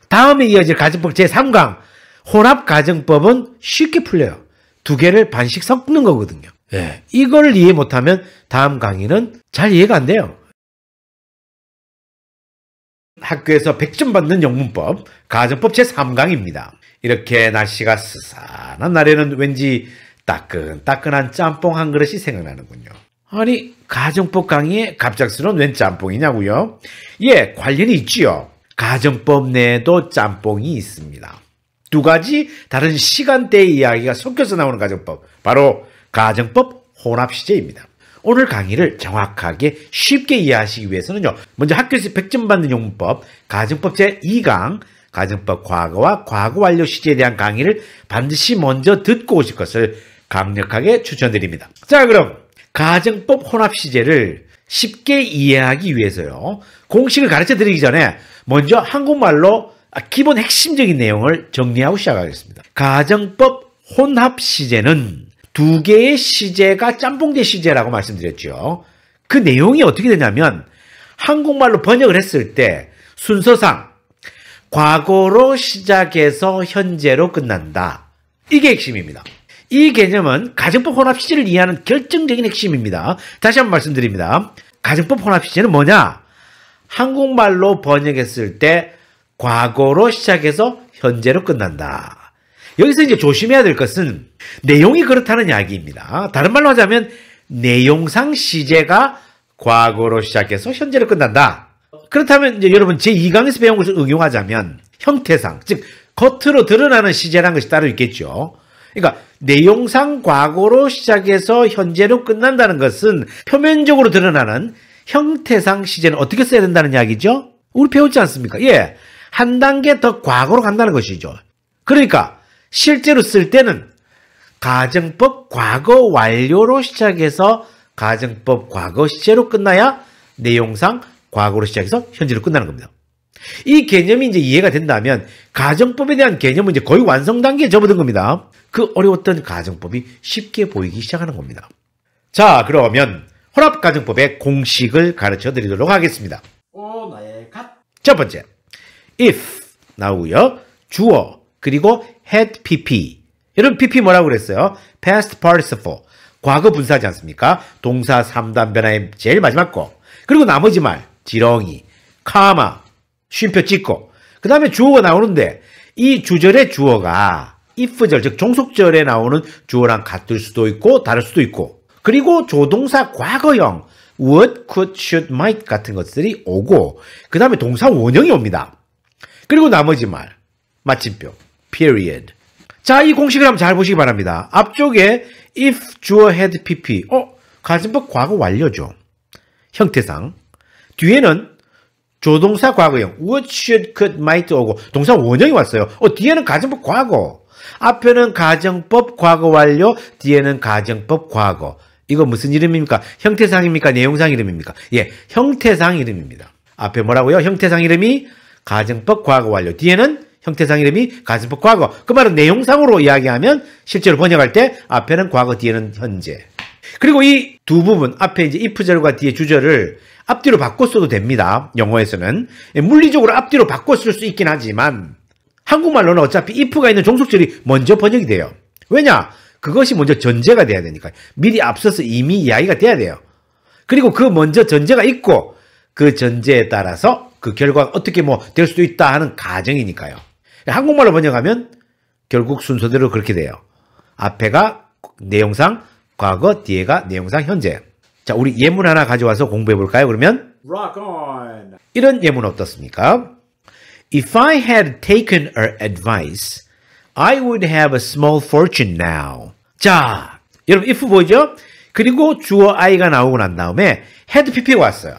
다음에 이어질 가정법 제3강 혼합 가정법은 쉽게 풀려요. 두 개를 반씩 섞는 거거든요. 네. 이걸 이해 못하면 다음 강의는 잘 이해가 안 돼요. 학교에서 100점 받는 영문법 가정법 제3강입니다. 이렇게 날씨가 스산한 날에는 왠지 따끈따끈한 짬뽕 한 그릇이 생각나는군요. 아니, 가정법 강의에 갑작스러운 웬 짬뽕이냐고요? 예, 관련이 있지요. 가정법 내에도 짬뽕이 있습니다. 두 가지 다른 시간대의 이야기가 섞여서 나오는 가정법, 바로 가정법 혼합시제입니다. 오늘 강의를 정확하게 쉽게 이해하시기 위해서는요, 먼저 학교에서 100점 받는 영문법 가정법 제2강 가정법 과거와 과거 완료 시제에 대한 강의를 반드시 먼저 듣고 오실 것을 강력하게 추천드립니다. 자, 그럼 가정법 혼합 시제를 쉽게 이해하기 위해서요, 공식을 가르쳐 드리기 전에 먼저 한국말로 기본 핵심적인 내용을 정리하고 시작하겠습니다. 가정법 혼합 시제는 두 개의 시제가 짬뽕된 시제라고 말씀드렸죠. 그 내용이 어떻게 되냐면 한국말로 번역을 했을 때 순서상 과거로 시작해서 현재로 끝난다. 이게 핵심입니다. 이 개념은 가정법 혼합 시제를 이해하는 결정적인 핵심입니다. 다시 한번 말씀드립니다. 가정법 혼합 시제는 뭐냐? 한국말로 번역했을 때 과거로 시작해서 현재로 끝난다. 여기서 이제 조심해야 될 것은 내용이 그렇다는 이야기입니다. 다른 말로 하자면 내용상 시제가 과거로 시작해서 현재로 끝난다. 그렇다면 이제 여러분 제2강에서 배운 것을 응용하자면 형태상, 즉 겉으로 드러나는 시제라는 것이 따로 있겠죠. 그러니까 내용상 과거로 시작해서 현재로 끝난다는 것은 표면적으로 드러나는 형태상 시제는 어떻게 써야 된다는 이야기죠? 우리 배웠지 않습니까? 예, 한 단계 더 과거로 간다는 것이죠. 그러니까 실제로 쓸 때는 가정법 과거 완료로 시작해서 가정법 과거 시제로 끝나야 내용상 과거로 시작해서 현재로 끝나는 겁니다. 이 개념이 이제 이해가 된다면 가정법에 대한 개념은 이제 거의 완성 단계에 접어든 겁니다. 그 어려웠던 가정법이 쉽게 보이기 시작하는 겁니다. 자, 그러면 혼합가정법의 공식을 가르쳐 드리도록 하겠습니다. 첫 번째, if 나오고요. 주어, 그리고 had pp. 여러분 pp 뭐라고 그랬어요? past participle. 과거 분사하지 않습니까? 동사 3단 변화의 제일 마지막 거. 그리고 나머지 말, 지렁이, 카마, 쉼표 찍고. 그 다음에 주어가 나오는데 이 주절의 주어가 if절, 즉 종속절에 나오는 주어랑 같을 수도 있고 다를 수도 있고, 그리고 조동사 과거형 would, could, should, might 같은 것들이 오고, 그 다음에 동사 원형이 옵니다. 그리고 나머지 말, 마침표, period. 자, 이 공식을 한번 잘 보시기 바랍니다. 앞쪽에 if, 주어, had, pp. 가정법 과거 완료죠. 형태상. 뒤에는 조동사 과거형 would, should, could, might 오고 동사 원형이 왔어요. 뒤에는 가정법 과거. 앞에는 가정법 과거 완료, 뒤에는 가정법 과거. 이거 무슨 이름입니까? 형태상 내용상 이름입니까? 예, 형태상 이름입니다. 앞에 뭐라고요? 형태상 이름이 가정법 과거 완료. 뒤에는 형태상 이름이 가정법 과거. 그 말은 내용상으로 이야기하면 실제로 번역할 때 앞에는 과거, 뒤에는 현재. 그리고 이 두 부분, 앞에 이제 if절과 뒤에 주절을 앞뒤로 바꿔 써도 됩니다. 영어에서는. 물리적으로 앞뒤로 바꿔 쓸 수 있긴 하지만 한국말로는 어차피 if가 있는 종속절이 먼저 번역이 돼요. 왜냐? 그것이 먼저 전제가 돼야 되니까. 미리 앞서서 이미 이야기가 돼야 돼요. 그리고 그 먼저 전제가 있고 그 전제에 따라서 그 결과가 어떻게 될 수도 있다 하는 가정이니까요. 한국말로 번역하면 결국 순서대로 그렇게 돼요. 앞에가 내용상 과거, 뒤에가 내용상 현재. 자, 우리 예문 하나 가져와서 공부해 볼까요? 그러면 Rock on. 이런 예문 어떻습니까? If I had taken her advice, I would have a small fortune now. 자, 여러분 if 보이죠? 그리고 주어 I가 나오고 난 다음에 had pp가 왔어요.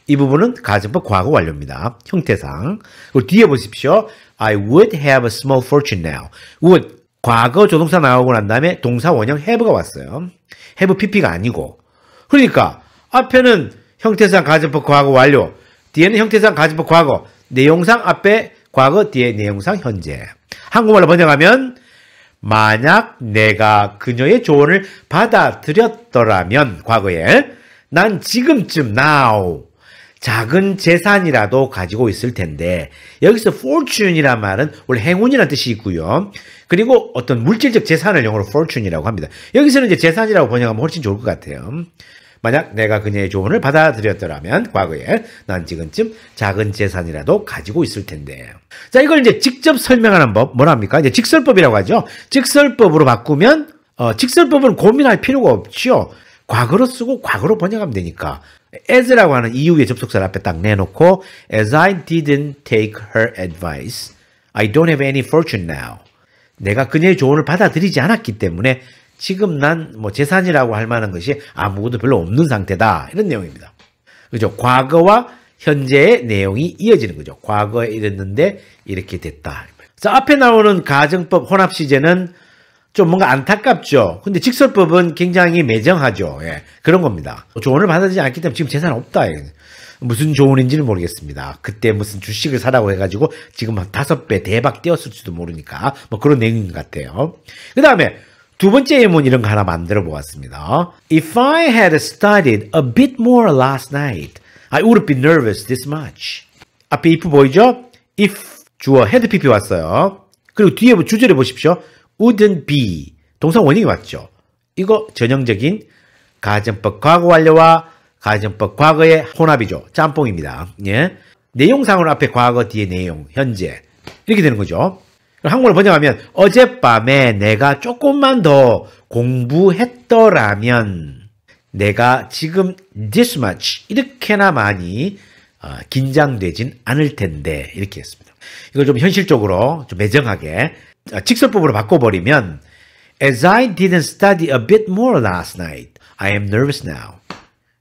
이 부분은 가정법 과거 완료입니다. 형태상. 그리고 뒤에 보십시오. I would have a small fortune now. would 과거 조동사 나오고 난 다음에 동사 원형 have가 왔어요. have pp가 아니고. 그러니까 앞에는 형태상 가정법 과거 완료, 뒤에는 형태상 가정법 과거, 내용상 앞에 과거, 뒤에 내용상 현재. 한국말로 번역하면 만약 내가 그녀의 조언을 받아들였더라면 과거에 난 지금쯤 now 작은 재산이라도 가지고 있을 텐데, 여기서 fortune이란 말은 원래 행운이라는 뜻이 있고요. 그리고 어떤 물질적 재산을 영어로 fortune이라고 합니다. 여기서는 이제 재산이라고 번역하면 훨씬 좋을 것 같아요. 만약 내가 그녀의 조언을 받아들였더라면 과거에 난 지금쯤 작은 재산이라도 가지고 있을 텐데. 자, 이걸 이제 직접 설명하는 법 뭐랍니까? 이제 직설법이라고 하죠. 직설법으로 바꾸면 직설법은 고민할 필요가 없죠. 과거로 쓰고 과거로 번역하면 되니까. as라고 하는 이후의 접속사를 앞에 딱 내놓고 as I didn't take her advice, I don't have any fortune now. 내가 그녀의 조언을 받아들이지 않았기 때문에 지금 난 뭐 재산이라고 할 만한 것이 아무것도 별로 없는 상태다. 이런 내용입니다. 그죠? 과거와 현재의 내용이 이어지는 거죠. 과거에 이랬는데 이렇게 됐다. 자, 앞에 나오는 가정법 혼합 시제는 좀 뭔가 안타깝죠. 근데 직설법은 굉장히 매정하죠. 예, 그런 겁니다. 조언을 받아들이지 않기 때문에 지금 재산 없다. 무슨 조언인지는 모르겠습니다. 그때 무슨 주식을 사라고 해가지고 지금 한 5배 대박 뛰었을지도 모르니까 뭐 그런 내용인 것 같아요. 그 다음에 두 번째 예문 이런 거 하나 만들어 보았습니다. If I had studied a bit more last night, I would be nervous this much. 앞에 if 보이죠? if 주어 had pp 왔어요. 그리고 뒤에 주절에 보십시오. wouldn't be 동사 원형이 왔죠. 이거 전형적인 가정법 과거 완료와 가정법 과거의 혼합이죠. 짬뽕입니다. 예. 내용상으로 앞에 과거 뒤에 내용 현재 이렇게 되는 거죠. 한국어로 번역하면 어젯밤에 내가 조금만 더 공부했더라면 내가 지금 this much 이렇게나 많이 긴장되진 않을 텐데 이렇게 했습니다. 이걸 좀 현실적으로 좀 매정하게 직설법으로 바꿔버리면 as I didn't study a bit more last night, I am nervous now.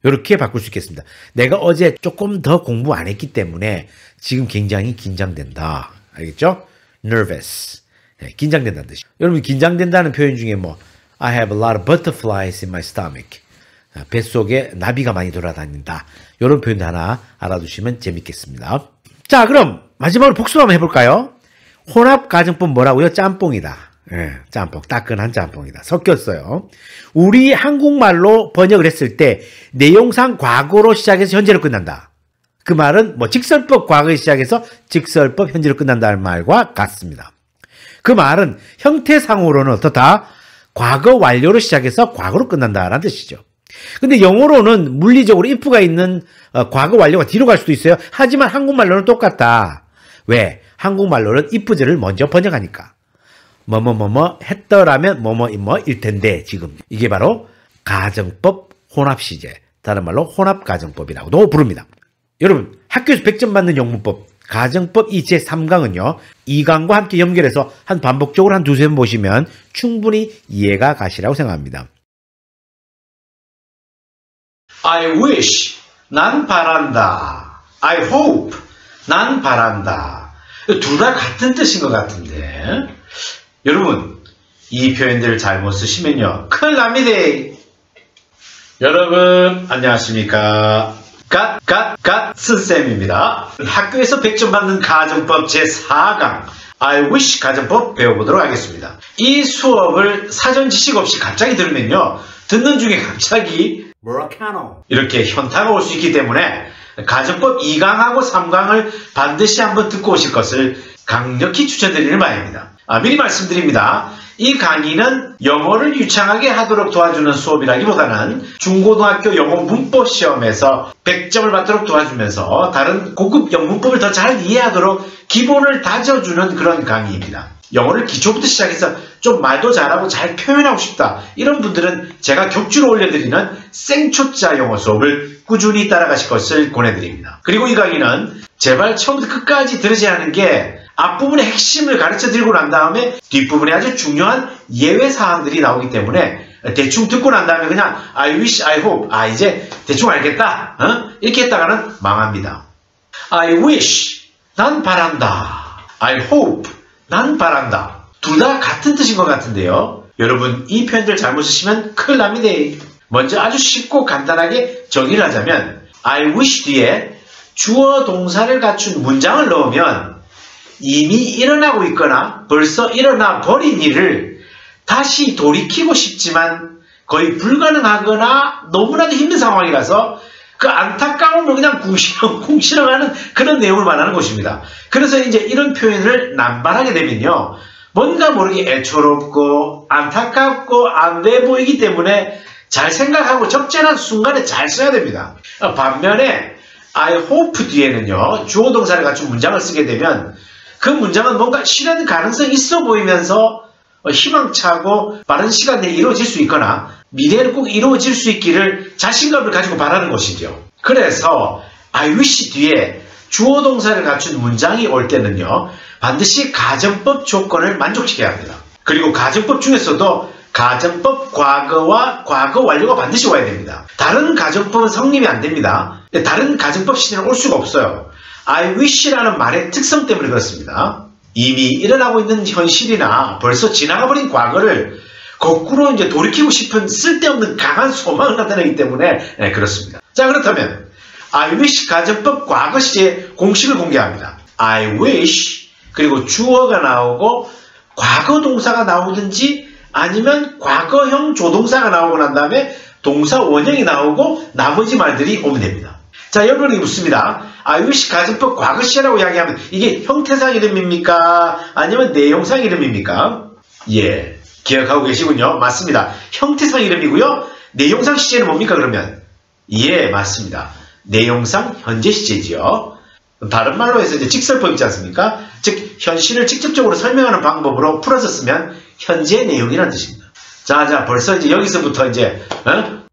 이렇게 바꿀 수 있겠습니다. 내가 어제 조금 더 공부 안 했기 때문에 지금 굉장히 긴장된다. 알겠죠? nervous. 네, 긴장된다는 뜻이죠. 여러분 긴장된다는 표현 중에 뭐 I have a lot of butterflies in my stomach. 뱃속에 나비가 많이 돌아다닌다. 이런 표현도 하나 알아두시면 재밌겠습니다. 자, 그럼 마지막으로 복습 한번 해볼까요? 혼합 가정법 뭐라고요? 짬뽕이다. 예, 짬뽕. 따끈한 짬뽕이다. 섞였어요. 우리 한국말로 번역을 했을 때 내용상 과거로 시작해서 현재로 끝난다. 그 말은 뭐 직설법 과거에 시작해서 직설법 현재로 끝난다는 말과 같습니다. 그 말은 형태상으로는 어떻다? 과거 완료로 시작해서 과거로 끝난다라는 뜻이죠. 근데 영어로는 물리적으로 if가 있는 과거 완료가 뒤로 갈 수도 있어요. 하지만 한국말로는 똑같다. 왜? 한국말로는 if절을 먼저 번역하니까. 뭐뭐뭐뭐 했더라면 뭐뭐일 텐데 지금. 이게 바로 가정법 혼합시제. 다른 말로 혼합가정법이라고도 부릅니다. 여러분 학교에서 100점 받는 영문법 가정법 이 제3강은요. 2강과 함께 연결해서 한 반복적으로 한 두세 번 보시면 충분히 이해가 가시라고 생각합니다. I wish 난 바란다. I hope 난 바란다. 둘 다 같은 뜻인 것 같은데 여러분 이 표현들을 잘못 쓰시면요 큰일 납니다. 여러분 안녕하십니까. 갓쓴쌤입니다. 학교에서 100점 받는 가정법 제4강 I wish 가정법 배워보도록 하겠습니다. 이 수업을 사전 지식 없이 갑자기 들으면요 듣는 중에 갑자기 이렇게 현타가 올 수 있기 때문에 가정법 2강하고 3강을 반드시 한번 듣고 오실 것을 강력히 추천드리는 바입니다. 미리 말씀드립니다. 이 강의는 영어를 유창하게 하도록 도와주는 수업이라기보다는 중고등학교 영어 문법 시험에서 100점을 받도록 도와주면서 다른 고급 영문법을 더 잘 이해하도록 기본을 다져주는 그런 강의입니다. 영어를 기초부터 시작해서 좀 말도 잘하고 잘 표현하고 싶다. 이런 분들은 제가 격주로 올려드리는 생초짜 영어 수업을 꾸준히 따라가실 것을 권해드립니다. 그리고 이 강의는 제발 처음부터 끝까지 들으지 않은 게 앞부분의 핵심을 가르쳐드리고 난 다음에 뒷부분에 아주 중요한 예외사항들이 나오기 때문에 대충 듣고 난 다음에 그냥 I wish, I hope, 이제 대충 알겠다 이렇게 했다가는 망합니다. I wish, 난 바란다. I hope, 난 바란다. 둘 다 같은 뜻인 것 같은데요. 여러분 이 표현들 잘못 쓰시면 큰일 납니다. 먼저 아주 쉽고 간단하게 정의를 하자면 I wish 뒤에 주어 동사를 갖춘 문장을 넣으면 이미 일어나고 있거나 벌써 일어나 버린 일을 다시 돌이키고 싶지만 거의 불가능하거나 너무나도 힘든 상황이라서 그 안타까움을 그냥 궁시렁하는 그런 내용을 말하는 것입니다. 그래서 이제 이런 표현을 남발하게 되면요. 뭔가 모르게 애처롭고 안타깝고 안 돼 보이기 때문에 잘 생각하고 적절한 순간에 잘 써야 됩니다. 반면에 I hope 뒤에는요, 주어 동사를 갖춘 문장을 쓰게 되면 그 문장은 뭔가 실현 가능성이 있어 보이면서 희망차고 빠른 시간 내에 이루어질 수 있거나 미래에는 꼭 이루어질 수 있기를 자신감을 가지고 바라는 것이죠. 그래서 I wish 뒤에 주어 동사를 갖춘 문장이 올 때는요, 반드시 가정법 조건을 만족시켜야 합니다. 그리고 가정법 중에서도 가정법 과거와 과거 완료가 반드시 와야 됩니다. 다른 가정법은 성립이 안 됩니다. 다른 가정법 시대는 올 수가 없어요. I wish라는 말의 특성 때문에 그렇습니다. 이미 일어나고 있는 현실이나 벌써 지나가버린 과거를 거꾸로 이제 돌이키고 싶은 쓸데없는 강한 소망을 나타내기 때문에 그렇습니다. 자, 그렇다면 I wish 가정법 과거 시제의 공식을 공개합니다. I wish 그리고 주어가 나오고 과거 동사가 나오든지 아니면 과거형 조동사가 나오고 난 다음에 동사 원형이 나오고 나머지 말들이 오면 됩니다. 자, 여러분이 묻습니다. I wish 가정법 과거 시제라고 이야기하면 이게 형태상 이름입니까? 아니면 내용상 이름입니까? 예, 기억하고 계시군요. 맞습니다. 형태상 이름이고요. 내용상 시제는 뭡니까 그러면? 예, 맞습니다. 내용상 현재 시제지요. 다른 말로 해서 이제 직설법 있지 않습니까? 즉 현실을 직접적으로 설명하는 방법으로 풀어서 쓰면 현재 내용이라는 뜻입니다. 자, 벌써 이제 여기서부터 이제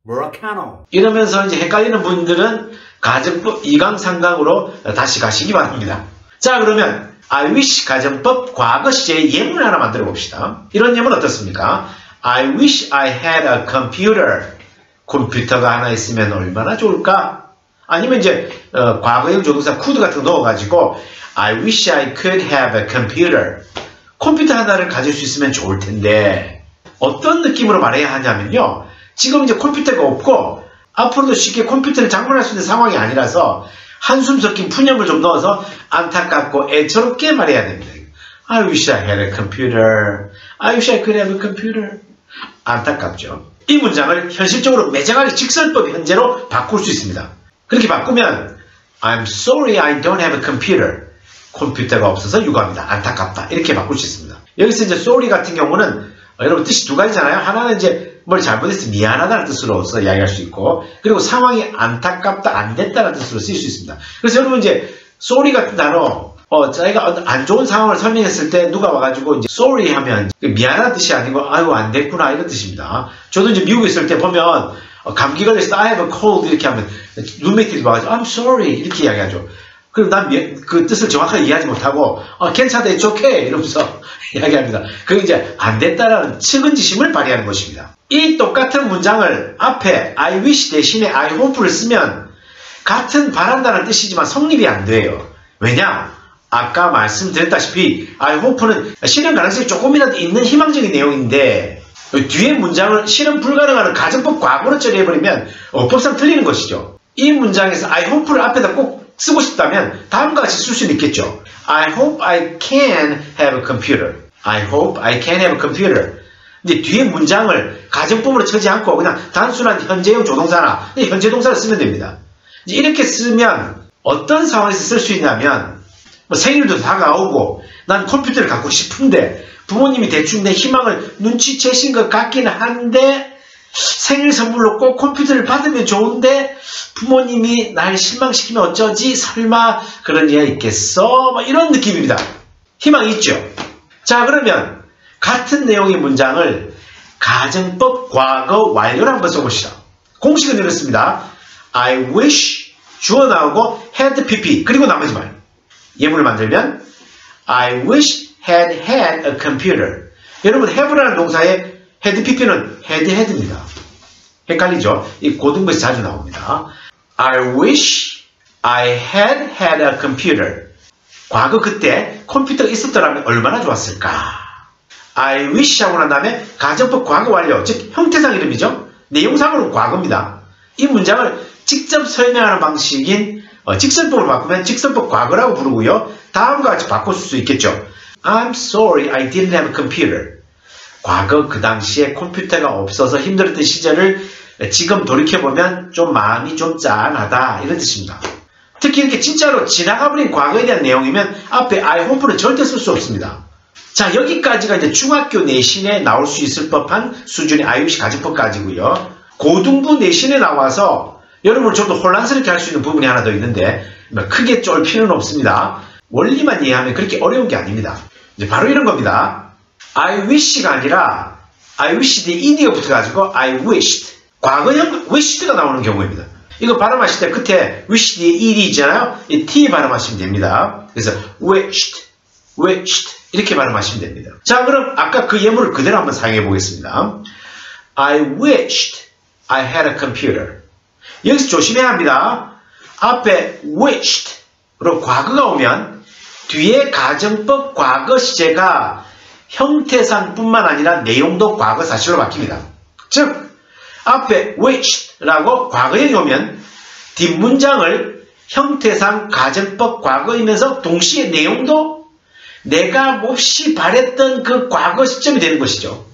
뭐라카노 이러면서 이제 헷갈리는 분들은 가정법 2강 3강으로 다시 가시기 바랍니다. 자, 그러면 I wish 가정법 과거 시제의 예문을 하나 만들어 봅시다. 이런 예문 어떻습니까? I wish I had a computer. 컴퓨터가 하나 있으면 얼마나 좋을까? 아니면 이제 과거형 조동사 could 같은 거 넣어가지고 I wish I could have a computer. 컴퓨터 하나를 가질 수 있으면 좋을 텐데 어떤 느낌으로 말해야 하냐면요. 지금 이제 컴퓨터가 없고 앞으로도 쉽게 컴퓨터를 장만할 수 있는 상황이 아니라서 한숨 섞인 푸념을 좀 넣어서 안타깝고 애처롭게 말해야 됩니다. I wish I had a computer. I wish I could have a computer. 안타깝죠. 이 문장을 현실적으로 매장하게 직설법 현재로 바꿀 수 있습니다. 그렇게 바꾸면 I'm sorry I don't have a computer. 컴퓨터가 없어서 유감이다. 안타깝다. 이렇게 바꿀 수 있습니다. 여기서 이제 sorry 같은 경우는 여러분 뜻이 두 가지잖아요. 하나는 이제 뭘 잘못해서 미안하다는 뜻으로서 이야기할 수 있고, 그리고 상황이 안타깝다, 안 됐다는 뜻으로 쓰일 수 있습니다. 그래서 여러분 이제 sorry 같은 단어, 자기가 안 좋은 상황을 설명했을 때 누가 와가지고 이제 sorry 하면 미안한 뜻이 아니고 아이고 안 됐구나 이런 뜻입니다. 저도 이제 미국에 있을 때 보면 감기 걸렸을 때 I have a cold 이렇게 하면 룸메이트들이 와가지고 I'm sorry 이렇게 이야기하죠. 그럼 난 그 뜻을 정확하게 이해하지 못하고 괜찮다, it's okay 이러면서 이야기합니다. 그게 이제 안 됐다라는 측은지심을 발휘하는 것입니다. 이 똑같은 문장을 앞에 I wish 대신에 I hope를 쓰면 같은 바란다는 뜻이지만 성립이 안 돼요. 왜냐? 아까 말씀드렸다시피 I hope는 실현 가능성이 조금이라도 있는 희망적인 내용인데 뒤에 문장을 실현 불가능한 가정법 과거로 처리해버리면 어법상 틀리는 것이죠. 이 문장에서 I hope를 앞에다 꼭 쓰고 싶다면 다음과 같이 쓸 수는 있겠죠. I hope I can have a computer. I hope I can have a computer. 근데 뒤에 문장을 가정법으로 쳐지 않고 그냥 단순한 현재형 조동사나 현재 동사를 쓰면 됩니다. 이제 이렇게 쓰면 어떤 상황에서 쓸 수 있냐면 생일도 다가오고 난 컴퓨터를 갖고 싶은데 부모님이 대충 내 희망을 눈치채신 것 같기는 한데 생일 선물로 꼭 컴퓨터를 받으면 좋은데 부모님이 날 실망시키면 어쩌지? 설마 그런 이가 있겠어? 이런 느낌입니다. 희망이 있죠. 자, 그러면 같은 내용의 문장을 가정법 과거 완료로 한번 써봅시다. 공식은 이렇습니다. I wish 주어 나오고 had pp 그리고 나머지 말. 예문을 만들면 I wish had a computer. 여러분 have라는 동사의 had pp는 had입니다. 헷갈리죠? 이 고등부에서 자주 나옵니다. I wish I had a computer. 과거 그때 컴퓨터가 있었더라면 얼마나 좋았을까? I wish 하고 난 다음에 가정법 과거 완료, 즉 형태상 이름이죠. 내용상으로는 과거입니다. 이 문장을 직접 설명하는 방식인 직설법으로 바꾸면 직설법 과거라고 부르고요. 다음과 같이 바꿀 수 있겠죠. I'm sorry I didn't have a computer. 과거 그 당시에 컴퓨터가 없어서 힘들었던 시절을 지금 돌이켜보면 좀 마음이 좀 짠하다 이런 뜻입니다. 특히 이렇게 진짜로 지나가버린 과거에 대한 내용이면 앞에 I hope는 절대 쓸 수 없습니다. 자, 여기까지가 이제 중학교 내신에 나올 수 있을 법한 수준의 I wish 가정법까지고요. 고등부 내신에 나와서 여러분을 좀 더 혼란스럽게 할 수 있는 부분이 하나 더 있는데 크게 쫄 필요는 없습니다. 원리만 이해하면 그렇게 어려운 게 아닙니다. 이제 바로 이런 겁니다. I wish가 아니라 I wish 뒤에 ed가 붙어가지고 I wished. 과거형 wished가 나오는 경우입니다. 이거 발음하실 때 끝에 wish 뒤에 ed 있잖아요. 이 t 발음하시면 됩니다. 그래서 wished 이렇게 발음하시면 됩니다. 자, 그럼 아까 그 예문을 그대로 한번 사용해 보겠습니다. I wished I had a computer. 여기서 조심해야 합니다. 앞에 wished로 과거가 오면 뒤에 가정법 과거 시제가 형태상뿐만 아니라 내용도 과거 사실로 바뀝니다. 즉 앞에 wished라고 과거형이 오면 뒷문장을 형태상 가정법 과거이면서 동시에 내용도 내가 몹시 바랬던 그 과거 시점이 되는 것이죠.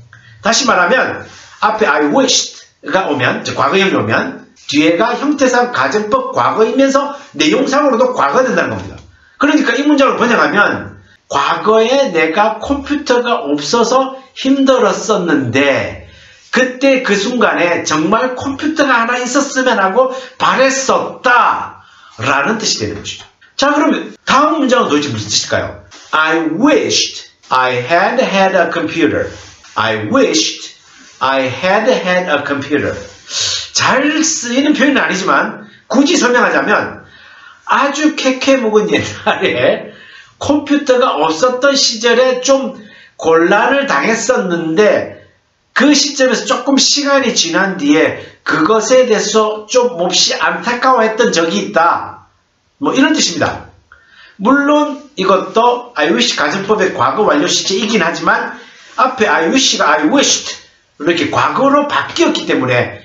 다시 말하면 앞에 I wished가 오면 과거형이 오면 뒤에가 형태상 가정법 과거이면서 내용상으로도 과거가 된다는 겁니다. 그러니까 이 문장을 번역하면 과거에 내가 컴퓨터가 없어서 힘들었었는데 그때 그 순간에 정말 컴퓨터가 하나 있었으면 하고 바랬었다 라는 뜻이 되는 것이죠. 자, 그러면 다음 문장은 도대체 무슨 뜻일까요? I wished I had a computer. I wished I had a computer. 잘 쓰이는 표현은 아니지만 굳이 설명하자면 아주 캐캐 묵은 옛날에 컴퓨터가 없었던 시절에 좀 곤란을 당했었는데 그 시점에서 조금 시간이 지난 뒤에 그것에 대해서 좀 몹시 안타까워했던 적이 있다. 뭐 이런 뜻입니다. 물론 이것도 I wish 가정법의 과거 완료 시제이긴 하지만 앞에 I wish가 I wished 이렇게 과거로 바뀌었기 때문에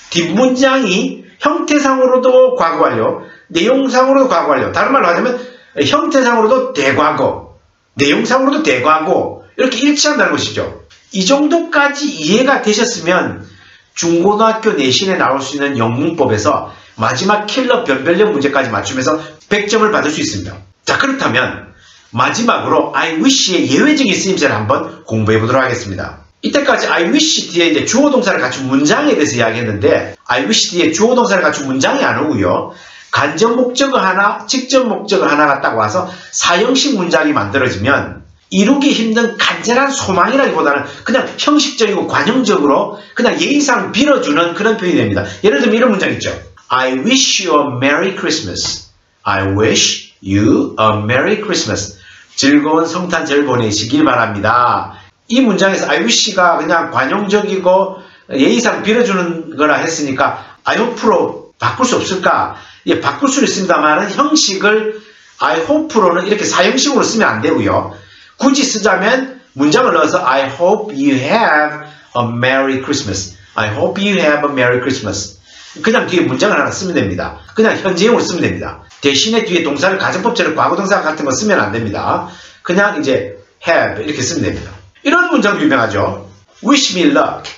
뒷문장이 형태상으로도 과거 완료, 내용상으로도 과거 완료. 다른 말로 하자면 형태상으로도 대과거, 내용상으로도 대과거 이렇게 일치한다는 것이죠. 이 정도까지 이해가 되셨으면 중고등학교 내신에 나올 수 있는 영문법에서 마지막 킬러 변별력 문제까지 맞추면서 100점을 받을 수 있습니다. 자, 그렇다면 마지막으로 I wish의 예외적인 쓰임새를 한번 공부해 보도록 하겠습니다. 이때까지 I wish 뒤에 이제 주어 동사를 갖춘 문장에 대해서 이야기했는데 I wish 뒤에 주어 동사를 갖춘 문장이 안 오고요. 간접 목적어 하나, 직접 목적어 하나가 딱 와서 사형식 문장이 만들어지면 이루기 힘든 간절한 소망이라기보다는 그냥 형식적이고 관용적으로 그냥 예의상 빌어주는 그런 표현이 됩니다. 예를 들면 이런 문장 있죠. I wish you a Merry Christmas. I wish you a Merry Christmas. 즐거운 성탄절 보내시길 바랍니다. 이 문장에서 I wish가 그냥 관용적이고 예의상 빌어주는 거라 했으니까 I hope로 바꿀 수 없을까? 예, 바꿀 수는 있습니다만 형식을 I hope로는 이렇게 사형식으로 쓰면 안 되고요. 굳이 쓰자면 문장을 넣어서 I hope you have a Merry Christmas. I hope you have a Merry Christmas. 그냥 뒤에 문장을 하나 쓰면 됩니다. 그냥 현재형으로 쓰면 됩니다. 대신에 뒤에 동사를 가정법처럼 과거동사 같은 거 쓰면 안 됩니다. 그냥 이제 have 이렇게 쓰면 됩니다. 이런 문장도 유명하죠. Wish me luck.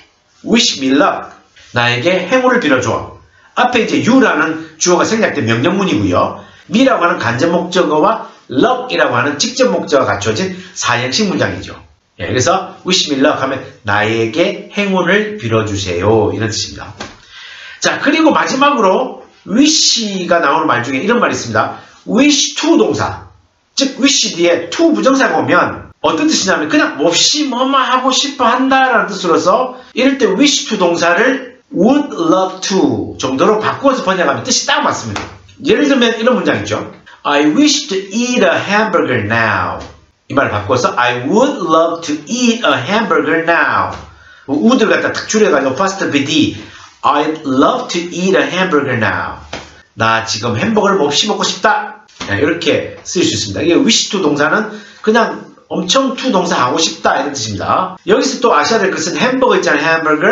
Wish me luck. 나에게 행운을 빌어줘. 앞에 이제 you라는 주어가 생략된 명령문이고요. me라고 하는 간접 목적어와 luck이라고 하는 직접 목적어가 갖춰진 사형식 문장이죠. 예, 그래서 wish me luck 하면 나에게 행운을 빌어주세요. 이런 뜻입니다. 자, 그리고 마지막으로 wish가 나오는 말 중에 이런 말이 있습니다. wish to 동사. 즉 wish 뒤에 to 부정사가 오면 어떤 뜻이냐면 그냥 몹시 뭐뭐 하고 싶어 한다라는 뜻으로서 이럴 때 wish to 동사를 would love to 정도로 바꾸어서 번역하면 뜻이 딱 맞습니다. 예를 들면 이런 문장 있죠. I wish to eat a hamburger now. 이 말을 바꿔서 I would love to eat a hamburger now. would를 갖다 탁 줄여가지고 past bd I'd love to eat a hamburger now. 나 지금 햄버거를 몹시 먹고 싶다. 이렇게 쓸 수 있습니다. 이게 wish to 동사는 그냥 엄청 to 동사 하고 싶다 이런 뜻입니다. 여기서 또 아셔야 될 것은 햄버거 있잖아요. 햄버거.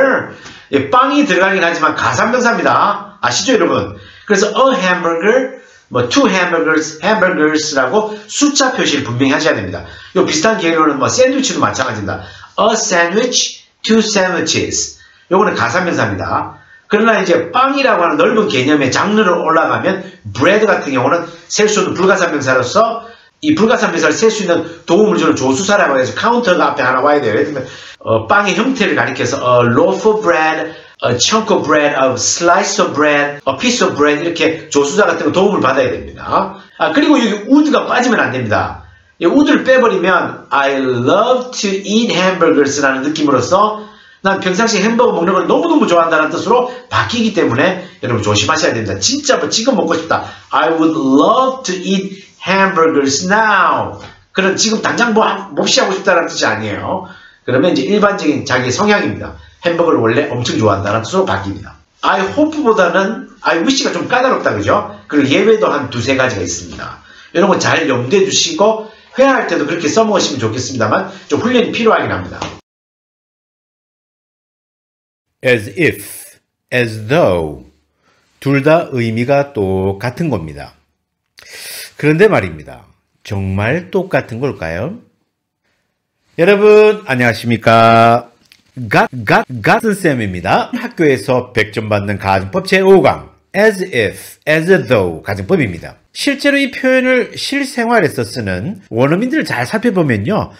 예, 빵이 들어가긴 하지만 가산명사입니다. 아시죠 여러분? 그래서 a hamburger, 뭐 two hamburgers라고 숫자 표시를 분명히 하셔야 됩니다. 요 비슷한 계열로는 뭐 샌드위치도 마찬가지입니다. A sandwich, two sandwiches. 요거는 가산명사입니다. 그러나 이제 빵이라고 하는 넓은 개념의 장르로 올라가면 bread 같은 경우는 셀 수 없는 불가산명사로서 이 불가산명사를 셀 수 있는 도움을 주는 조수사라고 해서 카운터가 앞에 하나 와야 돼요. 예를 들면 빵의 형태를 가리켜서 a loaf of bread, a chunk of bread, a slice of bread, a piece of bread 이렇게 조수자 같은 거 도움을 받아야 됩니다. 그리고 여기 would가 빠지면 안 됩니다. 이 would를 빼버리면 I love to eat hamburgers라는 느낌으로써 난 평상시에 햄버거 먹는 걸 너무너무 좋아한다는 뜻으로 바뀌기 때문에 여러분 조심하셔야 됩니다. 진짜 뭐 지금 먹고 싶다. I would love to eat hamburgers now. 그런 지금 당장 뭐 몹시 하고 싶다는 뜻이 아니에요. 그러면 이제 일반적인 자기의 성향입니다. 햄버거를 원래 엄청 좋아한다는 뜻으로 바뀝니다. I hope보다는 I wish가 좀 까다롭다 그죠? 그리고 예외도 한 두세 가지가 있습니다. 이런 거 잘 염두에 두시고 회화할 때도 그렇게 써먹으시면 좋겠습니다만 좀 훈련이 필요하긴 합니다. as if, as though 둘 다 의미가 똑같은 겁니다. 그런데 말입니다. 정말 똑같은 걸까요? 여러분 안녕하십니까? 같은 쌤입니다. 학교에서 100점 받는 가정법 제5강 as if, as though 가정법입니다. 실제로 이 표현을 실생활에서 쓰는 원어민들을 잘 살펴보면요.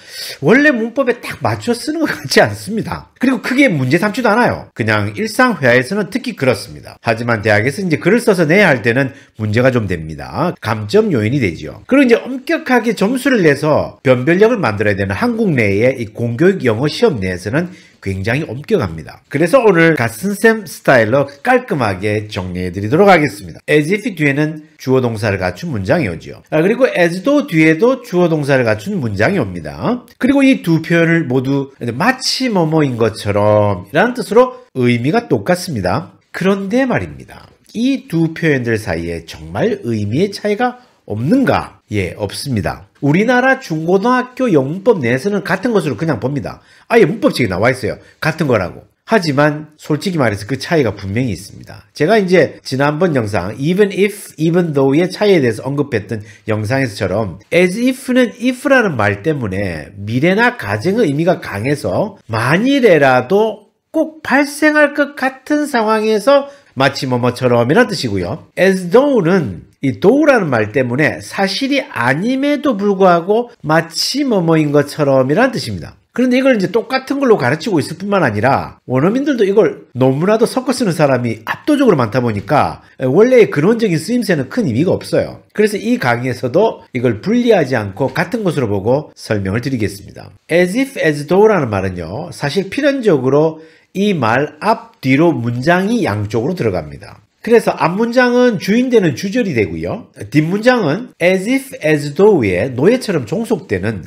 원래 문법에 딱 맞춰 쓰는 것 같지 않습니다. 그리고 크게 문제 삼지도 않아요. 그냥 일상 회화에서는 특히 그렇습니다. 하지만 대학에서 이제 글을 써서 내야 할 때는 문제가 좀 됩니다. 감점 요인이 되죠. 그리고 이제 엄격하게 점수를 내서 변별력을 만들어야 되는 한국 내의 이 공교육 영어 시험 내에서는 굉장히 엄격합니다. 그래서 오늘 갓슨쌤 스타일로 깔끔하게 정리해 드리도록 하겠습니다. as if 뒤에는 주어 동사를 갖춘 문장이 오죠. 그리고 as though 뒤에도 주어 동사를 갖춘 문장이 옵니다. 그리고 이 두 표현을 모두 마치 뭐뭐인 것처럼 이라는 뜻으로 의미가 똑같습니다. 그런데 말입니다. 이 두 표현들 사이에 정말 의미의 차이가 없는가? 예, 없습니다. 우리나라 중고등학교 영문법 내에서는 같은 것으로 그냥 봅니다. 아예 문법책에 나와 있어요. 같은 거라고. 하지만 솔직히 말해서 그 차이가 분명히 있습니다. 제가 이제 지난번 영상 even if, even though의 차이에 대해서 언급했던 영상에서처럼 as if는 if라는 말 때문에 미래나 가정의 의미가 강해서 만일에라도 꼭 발생할 것 같은 상황에서 마치 뭐뭐처럼이라는 뜻이고요. as though는 이 though라는 말 때문에 사실이 아님에도 불구하고 마치 뭐뭐인 것처럼이라는 뜻입니다. 그런데 이걸 이제 똑같은 걸로 가르치고 있을 뿐만 아니라 원어민들도 이걸 너무나도 섞어 쓰는 사람이 압도적으로 많다 보니까 원래의 근원적인 쓰임새는 큰 의미가 없어요. 그래서 이 강의에서도 이걸 분리하지 않고 같은 것으로 보고 설명을 드리겠습니다. as if, as though라는 말은요. 사실 필연적으로 이 말 앞, 뒤로 문장이 양쪽으로 들어갑니다. 그래서 앞문장은 주인되는 주절이 되고요. 뒷문장은 as if, as though의 노예처럼 종속되는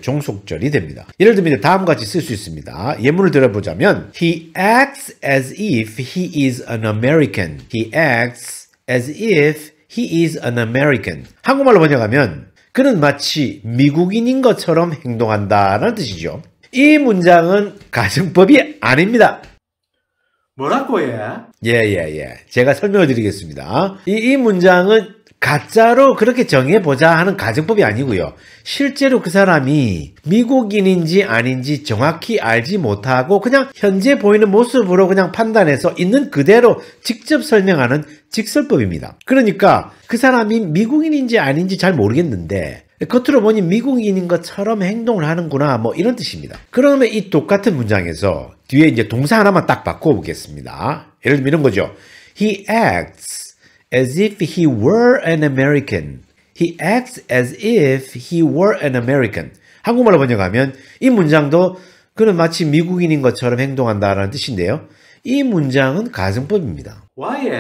종속절이 됩니다. 예를 들면 다음과 같이 쓸 수 있습니다. 예문을 들어보자면 He acts as if he is an American. He acts as if he is an American. 한국말로 번역하면 그는 마치 미국인인 것처럼 행동한다라는 뜻이죠. 이 문장은 가정법이 아닙니다. 뭐라고요? 예. 제가 설명을 드리겠습니다. 이 문장은 가짜로 그렇게 정해보자 하는 가정법이 아니고요. 실제로 그 사람이 미국인인지 아닌지 정확히 알지 못하고 그냥 현재 보이는 모습으로 그냥 판단해서 있는 그대로 직접 설명하는 직설법입니다. 그러니까 그 사람이 미국인인지 아닌지 잘 모르겠는데 겉으로 보니 미국인인 것처럼 행동을 하는구나 뭐 이런 뜻입니다. 그러면 이 똑같은 문장에서 뒤에 이제 동사 하나만 딱 바꿔보겠습니다. 예를 들면 이런 거죠. He acts as if he were an American. He acts as if he were an American. 한국말로 번역하면 이 문장도 그는 마치 미국인인 것처럼 행동한다라는 뜻인데요. 이 문장은 가정법입니다. Why?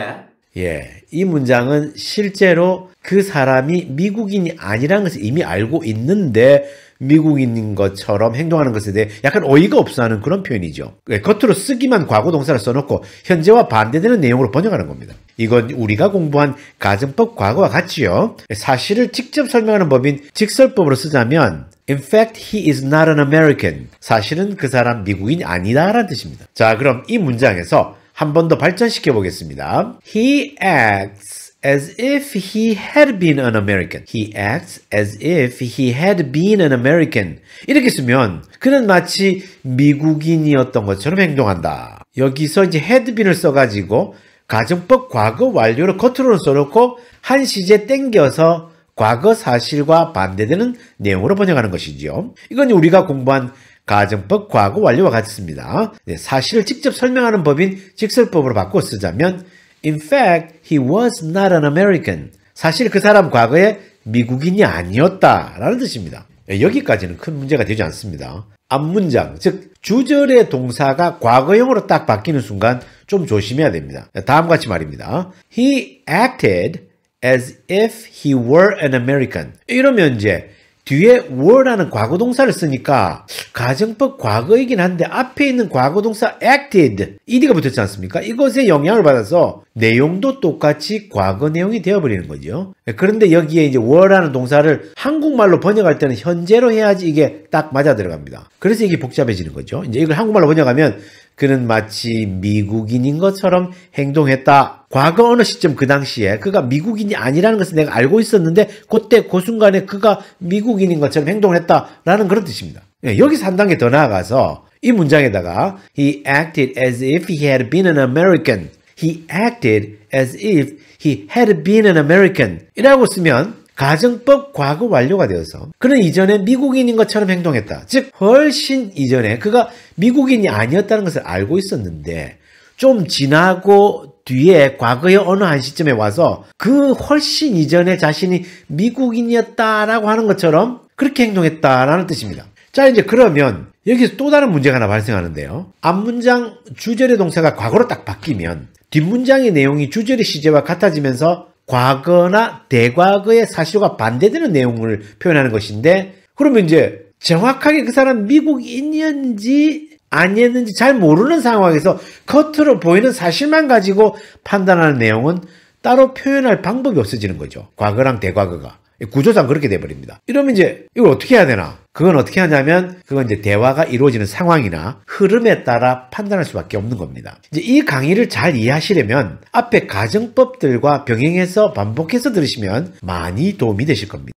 예, 이 문장은 실제로 그 사람이 미국인이 아니라는 것을 이미 알고 있는데 미국인인 것처럼 행동하는 것에 대해 약간 어이가 없어하는 그런 표현이죠. 겉으로 쓰기만 과거 동사를 써놓고 현재와 반대되는 내용으로 번역하는 겁니다. 이건 우리가 공부한 가정법 과거와 같지요. 사실을 직접 설명하는 법인 직설법으로 쓰자면 In fact, he is not an American. 사실은 그 사람 미국인이 아니다라는 뜻입니다. 자, 그럼 이 문장에서 한 번 더 발전시켜 보겠습니다. He acts as if he had been an American. He acts as if he had been an American. 이렇게 쓰면 그는 마치 미국인이었던 것처럼 행동한다. 여기서 이제 had been을 써가지고 가정법 과거 완료를 겉으로는 써놓고 한 시제 땡겨서 과거 사실과 반대되는 내용으로 번역하는 것이죠. 이건 우리가 공부한 가정법 과거 완료와 같습니다. 네, 사실을 직접 설명하는 법인 직설법으로 바꿔 쓰자면 In fact, he was not an American. 사실 그 사람 과거에 미국인이 아니었다라는 뜻입니다. 여기까지는 큰 문제가 되지 않습니다. 앞문장, 즉 주절의 동사가 과거형으로 딱 바뀌는 순간 좀 조심해야 됩니다. 다음과 같이 말입니다. He acted as if he were an American. 이러면 이제 뒤에 were라는 과거동사를 쓰니까 가정법 과거이긴 한데 앞에 있는 과거동사 acted, ed가 붙었지 않습니까? 이것에 영향을 받아서 내용도 똑같이 과거 내용이 되어버리는 거죠. 그런데 여기에 이제 were라는 동사를 한국말로 번역할 때는 현재로 해야지 이게 딱 맞아 들어갑니다. 그래서 이게 복잡해지는 거죠. 이제 이걸 한국말로 번역하면 그는 마치 미국인인 것처럼 행동했다. 과거 어느 시점 그 당시에 그가 미국인이 아니라는 것을 내가 알고 있었는데 그때 그 순간에 그가 미국인인 것처럼 행동을 했다라는 그런 뜻입니다. 여기서 한 단계 더 나아가서 이 문장에다가 He acted as if he had been an American. He acted as if he had been an American. 이라고 쓰면 가정법 과거 완료가 되어서 그는 이전에 미국인인 것처럼 행동했다. 즉 훨씬 이전에 그가 미국인이 아니었다는 것을 알고 있었는데 좀 지나고 뒤에 과거의 어느 한 시점에 와서 그 훨씬 이전에 자신이 미국인이었다라고 하는 것처럼 그렇게 행동했다라는 뜻입니다. 자, 이제 그러면 여기서 또 다른 문제가 하나 발생하는데요. 앞문장 주절의 동사가 과거로 딱 바뀌면 뒷문장의 내용이 주절의 시제와 같아지면서 과거나 대과거의 사실과 반대되는 내용을 표현하는 것인데 그러면 이제 정확하게 그 사람 미국인이었는지 아니었는지 잘 모르는 상황에서 겉으로 보이는 사실만 가지고 판단하는 내용은 따로 표현할 방법이 없어지는 거죠. 과거랑 대과거가. 구조상 그렇게 돼버립니다. 이러면 이제 이걸 어떻게 해야 되나? 그건 어떻게 하냐면 그건 이제 대화가 이루어지는 상황이나 흐름에 따라 판단할 수밖에 없는 겁니다. 이제 이 강의를 잘 이해하시려면 앞에 가정법들과 병행해서 반복해서 들으시면 많이 도움이 되실 겁니다.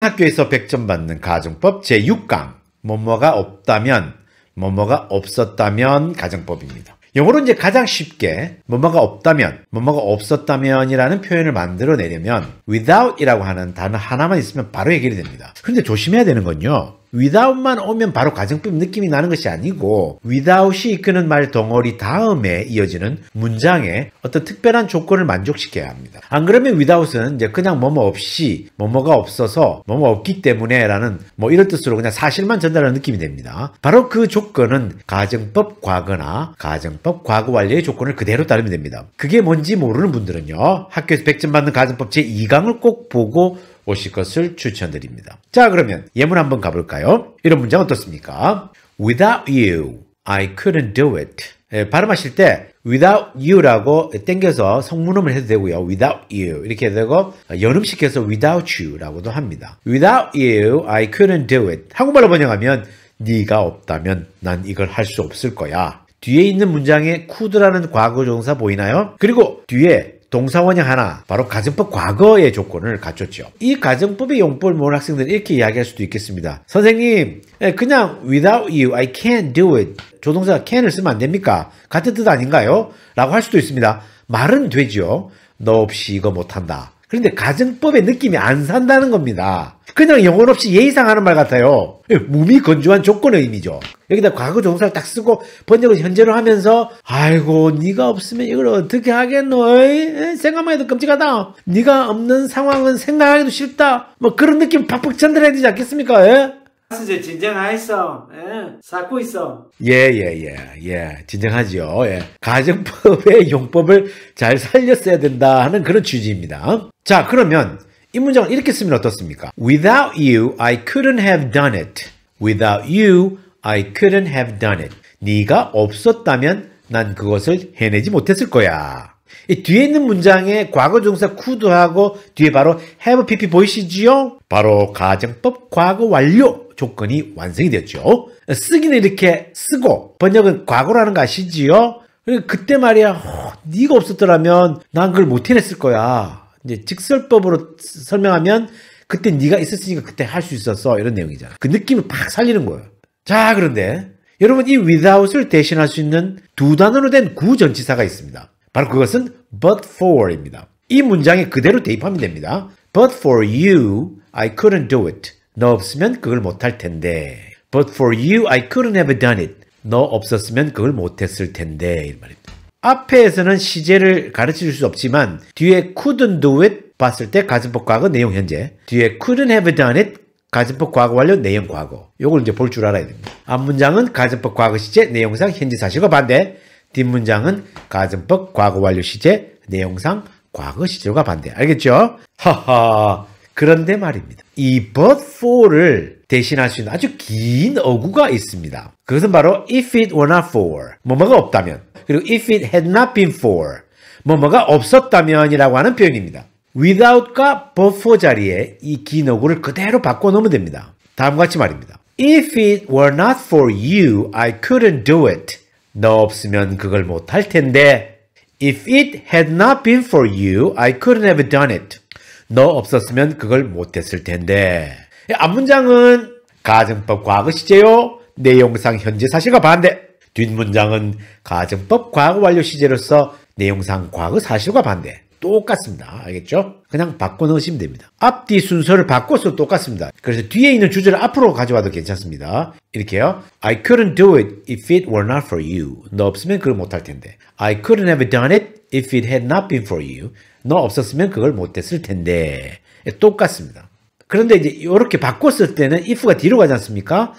학교에서 100점 받는 가정법 제6강 뭐뭐가 없다면 뭐뭐가 없었다면 가정법입니다. 영어로 이제 가장 쉽게 뭐뭐가 없다면, 뭐뭐가 없었다면이라는 표현을 만들어내려면 without이라고 하는 단어 하나만 있으면 바로 해결이 됩니다. 그런데 조심해야 되는 건요. without만 오면 바로 가정법 느낌이 나는 것이 아니고 without이 이끄는 말 덩어리 다음에 이어지는 문장에 어떤 특별한 조건을 만족시켜야 합니다. 안 그러면 without은 이제 그냥 뭐뭐 없이, 뭐뭐가 없어서, 뭐뭐 없기 때문에 라는 뭐 이런 뜻으로 그냥 사실만 전달하는 느낌이 됩니다. 바로 그 조건은 가정법 과거나 가정법 과거 완료의 조건을 그대로 따르면 됩니다. 그게 뭔지 모르는 분들은요. 학교에서 100점 받는 가정법 제2강을 꼭 보고 오실 것을 추천드립니다. 자, 그러면 예문 한번 가볼까요? 이런 문장 어떻습니까? Without you, I couldn't do it. 발음하실 때 without you라고 땡겨서 성문음을 해도 되고요. without you 이렇게 해도 되고 연음시켜서 without you라고도 합니다. Without you, I couldn't do it. 한국말로 번역하면 네가 없다면 난 이걸 할 수 없을 거야. 뒤에 있는 문장에 could라는 과거조동사 보이나요? 그리고 뒤에 동사원형 하나, 바로 가정법 과거의 조건을 갖췄죠. 이 가정법의 용법을 모르는 학생들은 이렇게 이야기할 수도 있겠습니다. 선생님, 그냥 without you, I can't do it. 조동사 can을 쓰면 안 됩니까? 같은 뜻 아닌가요? 라고 할 수도 있습니다. 말은 되죠. 너 없이 이거 못한다. 그런데 가정법의 느낌이 안 산다는 겁니다. 그냥 영혼 없이 예의상 하는 말 같아요. 몸이 건조한 조건의 의미죠. 여기다 과거 동사를 딱 쓰고 번역을 현재로 하면서 아이고 네가 없으면 이걸 어떻게 하겠노? 생각만 해도 끔찍하다. 네가 없는 상황은 생각하기도 싫다. 뭐 그런 느낌 팍팍 전달해야 되지 않겠습니까? 이제 진정하였어. 쌓고 있어. 예. 진정하죠. 예. 가정법의 용법을 잘 살렸어야 된다 하는 그런 취지입니다. 자, 그러면 이 문장을 이렇게 쓰면 어떻습니까? Without you, I couldn't have done it. Without you, I couldn't have done it. 네가 없었다면 난 그것을 해내지 못했을 거야. 이 뒤에 있는 문장에 과거동사 could하고 뒤에 바로 have pp 보이시지요? 바로 가정법 과거 완료 조건이 완성이 됐죠. 쓰기는 이렇게 쓰고 번역은 과거라는 거 아시지요? 그때 말이야 네가 없었더라면 난 그걸 못 해냈을 거야. 이제 직설법으로 설명하면 그때 네가 있었으니까 그때 할 수 있었어 이런 내용이잖아. 그 느낌을 팍 살리는 거예요. 자, 그런데 여러분 이 without을 대신할 수 있는 두 단어로 된 구전치사가 있습니다. 바로 그것은 but for입니다. 이 문장에 그대로 대입하면 됩니다. But for you, I couldn't do it. 너 없으면 그걸 못할 텐데. But for you, I couldn't have done it. 너 없었으면 그걸 못했을 텐데. 이 말입니다. 앞에서는 시제를 가르칠 수 없지만 뒤에 couldn't do it 봤을 때 가정법 과거 내용 현재. 뒤에 couldn't have done it 가정법 과거 완료 내용 과거. 요걸 이제 볼 줄 알아야 됩니다. 앞문장은 가정법 과거 시제 내용상 현재 사실과 반대. 뒷문장은 가정법 과거 완료 시제 내용상 과거 시제와 반대. 알겠죠? 하하. 그런데 말입니다. 이 but for를 대신할 수 있는 아주 긴 어구가 있습니다. 그것은 바로 if it were not for. 뭐뭐가 없다면. 그리고 if it had not been for. 뭐뭐가 없었다면이라고 하는 표현입니다. without과 but for 자리에 이 긴 어구를 그대로 바꿔놓으면 됩니다. 다음과 같이 말입니다. If it were not for you, I couldn't do it. 너 없으면 그걸 못할 텐데. If it had not been for you, I couldn't have done it. 너 없었으면 그걸 못했을 텐데. 앞문장은 가정법 과거 시제요. 내용상 현재 사실과 반대. 뒷문장은 가정법 과거 완료 시제로서 내용상 과거 사실과 반대. 똑같습니다. 알겠죠? 그냥 바꿔 넣으시면 됩니다. 앞뒤 순서를 바꿔서 똑같습니다. 그래서 뒤에 있는 주제를 앞으로 가져와도 괜찮습니다. 이렇게요. I couldn't do it if it were not for you. 너 없으면 그걸 못할 텐데. I couldn't have done it if it had not been for you. 너 없었으면 그걸 못했을 텐데. 똑같습니다. 그런데 이제 이렇게 바꿨을 때는 if가 뒤로 가지 않습니까?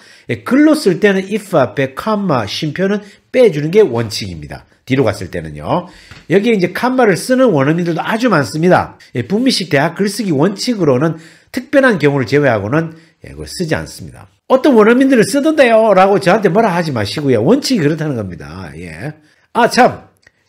글로 쓸 때는 if 앞에 컴마, 쉼표는 빼주는 게 원칙입니다. 뒤로 갔을 때는요. 여기에 이제 컴마를 쓰는 원어민들도 아주 많습니다. 북미식 대학 글쓰기 원칙으로는 특별한 경우를 제외하고는 이걸 쓰지 않습니다. 어떤 원어민들을 쓰던데요 라고 저한테 뭐라 하지 마시고요. 원칙이 그렇다는 겁니다. 예. 아, 참.